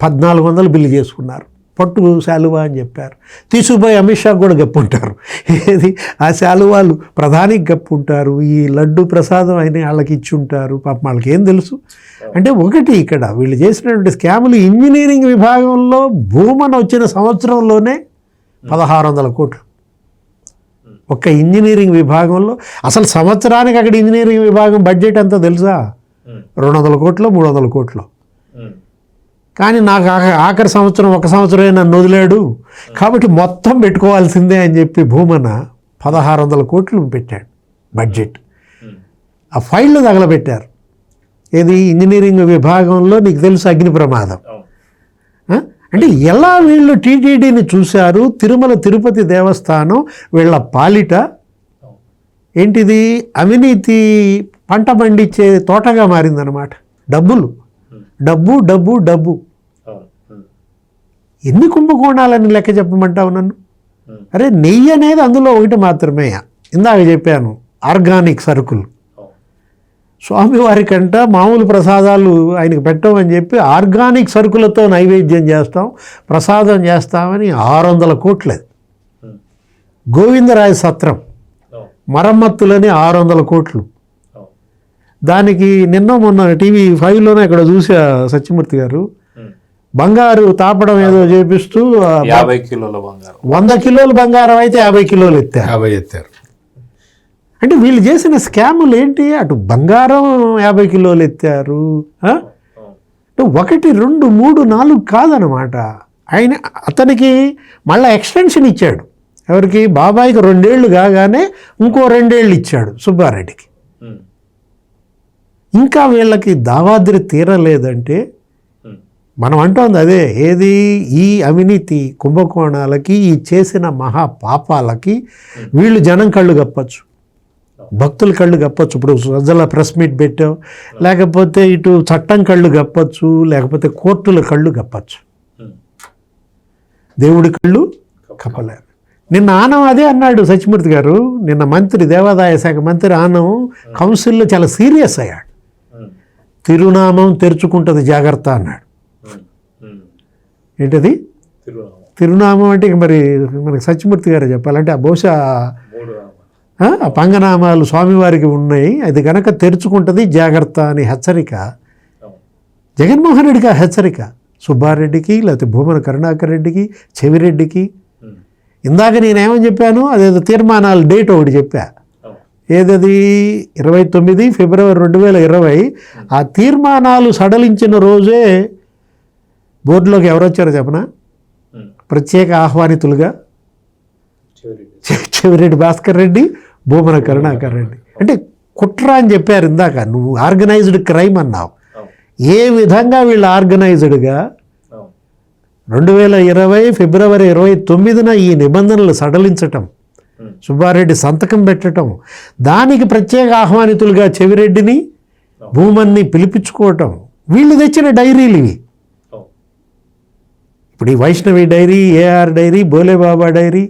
1400 బిల్లు చేసుకున్నారు. పట్టు శాలువా అని చెప్పారు. తీసుకుపోయి అమిత్ షా కూడా గప్పుంటారు. ఏది ఆ శాలువాలు ప్రధానికి గప్పుంటారు, ఈ లడ్డు ప్రసాదం అయిన వాళ్ళకి ఇచ్చి ఉంటారు. పాపం వాళ్ళకి ఏం తెలుసు. అంటే ఒకటి ఇక్కడ వీళ్ళు చేసినటువంటి స్కాములు ఇంజనీరింగ్ విభాగంలో భూమన వచ్చిన సంవత్సరంలోనే 1600 కోట్లు. ఒక్క ఇంజనీరింగ్ విభాగంలో అసలు సంవత్సరానికి అక్కడ ఇంజనీరింగ్ విభాగం బడ్జెట్ ఎంతో తెలుసా? 200 కోట్లు 300 కోట్లు. కానీ నాకు ఆఖరి సంవత్సరం ఒక సంవత్సరమే నన్ను వదిలాడు కాబట్టి మొత్తం పెట్టుకోవాల్సిందే అని చెప్పి భూమన 1600 కోట్లు పెట్టాడు బడ్జెట్. ఆ ఫైళ్ళు తగలబెట్టారు. ఏది ఇంజనీరింగ్ విభాగంలో నీకు తెలుసు అగ్ని ప్రమాదం. అంటే ఎలా వీళ్ళు టీటీడీని చూశారు. తిరుమల తిరుపతి దేవస్థానం వీళ్ళ పాలిట ఏంటిది అవినీతి పంట పండించే తోటగా మారిందనమాట. డబ్బులు డబ్బు డబ్బు డబ్బు. ఎన్ని కుంభకోణాలని లెక్క చెప్పమంటావు నన్ను? అరే నెయ్యి అనేది అందులో ఒకటి మాత్రమే. ఇందాక చెప్పాను ఆర్గానిక్ సరుకులు. స్వామివారికంట మామూలు ప్రసాదాలు ఆయనకు పెట్టమని చెప్పి ఆర్గానిక్ సరుకులతో నైవేద్యం చేస్తాం, ప్రసాదం చేస్తామని 600 కోట్లు. గోవిందరాయ సత్రం మరమ్మతులని 600 కోట్లు. దానికి నిన్న మొన్న టీవీ 5లోనే ఇక్కడ చూసా సత్యమూర్తి గారు బంగారు తాపడం ఏదో చేపిస్తూ 50 కిలోల బంగారం, 100 కిలోల బంగారం అయితే 50 కిలోలు ఎత్తారు. అంటే వీళ్ళు చేసిన స్కాములు ఏంటి? అటు బంగారం 50 కిలోలు ఎత్తారు. 1 2 3 4 కాదనమాట. ఆయన అతనికి మళ్ళీ ఎక్స్టెన్షన్ ఇచ్చాడు. ఎవరికి? బాబాయికి 2 ఏళ్ళు కాగానే ఇంకో 2 ఏళ్ళు ఇచ్చాడు సుబ్బారెడ్డికి. ఇంకా వీళ్ళకి దావాద్రి తీరలేదంటే మనం అంటోంది అదే. ఏది? ఈ అవినీతి కుంభకోణాలకి, ఈ చేసిన మహా పాపాలకి వీళ్ళు జనం కళ్ళు కప్పచ్చు, భక్తుల కళ్ళు కప్పచ్చు. ఇప్పుడు సజ్జల ప్రెస్ మీట్ పెట్టావు, లేకపోతే ఇటు చట్టం కళ్ళు కప్పచ్చు, లేకపోతే కోర్టుల కళ్ళు కప్పచ్చు, దేవుడి కళ్ళు కప్పలేరు. నిన్న ఆనం అదే అన్నాడు సత్యమూర్తి గారు. నిన్న మంత్రి, దేవాదాయ శాఖ మంత్రి ఆనం కౌన్సిల్లో చాలా సీరియస్ అయ్యాడు. తిరునామం తెరుచుకుంటుంది జాగ్రత్త అన్నాడు. ఏంటది తిరునామం అంటే? ఇక మరి మనకి సత్యమూర్తి గారే చెప్పాలంటే బహుశా ఆ పంగనామాలు స్వామివారికి ఉన్నాయి, అది కనుక తెరుచుకుంటుంది జాగ్రత్త అని హెచ్చరిక. జగన్మోహన్ రెడ్డికి ఆ హెచ్చరిక, సుబ్బారెడ్డికి, లేకపోతే భూమన కరుణాకర్ రెడ్డికి, చెవిరెడ్డికి. ఇందాక నేనేమని చెప్పాను? అదేదో తీర్మానాలు డేట్ ఒకటి చెప్పా. ఏదది? 29 ఫిబ్రవరి 2020. ఆ తీర్మానాలు సడలించిన రోజే బోర్డులోకి ఎవరు వచ్చారో చెప్పనా? ప్రత్యేక ఆహ్వానితులుగా చెవిరెడ్డి భాస్కర్ రెడ్డి, భూమన కరుణాకర్ రెడ్డి. అంటే కుట్ర అని చెప్పారు ఇందాక. నువ్వు ఆర్గనైజ్డ్ క్రైమ్ అన్నావు. ఏ విధంగా వీళ్ళు ఆర్గనైజ్డ్గా 2020 ఫిబ్రవరి 29న ఈ నిబంధనలు సడలించటం, సుబ్బారెడ్డి సంతకం పెట్టడం, దానికి ప్రత్యేక ఆహ్వానితులుగా చెవిరెడ్డిని, భూమన్ని పిలిపించుకోవటం, వీళ్ళు తెచ్చిన డైరీలు ఇవి. ఇప్పుడు ఈ Vaishnavi dairy, AR dairy, Bolebaba dairy.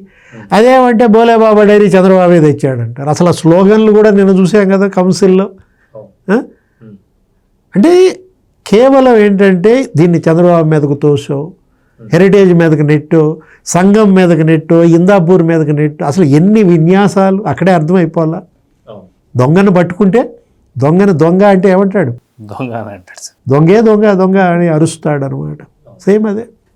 అదేమంటే బోలేబాబా డైరీ చంద్రబాబే తెచ్చాడంటారు. అసలు ఆ స్లోగన్లు కూడా నేను చూసాం కదా కౌన్సిల్లో. అంటే కేవలం ఏంటంటే దీన్ని చంద్రబాబు మీదకు తోసో, హెరిటేజ్ మీదకి నెట్టో, సంఘం మీదకి నెట్టో, ఇందాపూర్ మీదకి నెట్టో, అసలు ఎన్ని విన్యాసాలు అక్కడే అర్థమైపోవాలా. దొంగను పట్టుకుంటే దొంగ అంటే ఏమంటాడు? దొంగ అని అంటాడు. దొంగే దొంగ దొంగ అని అరుస్తాడు అనమాట. సేమ్ అదే.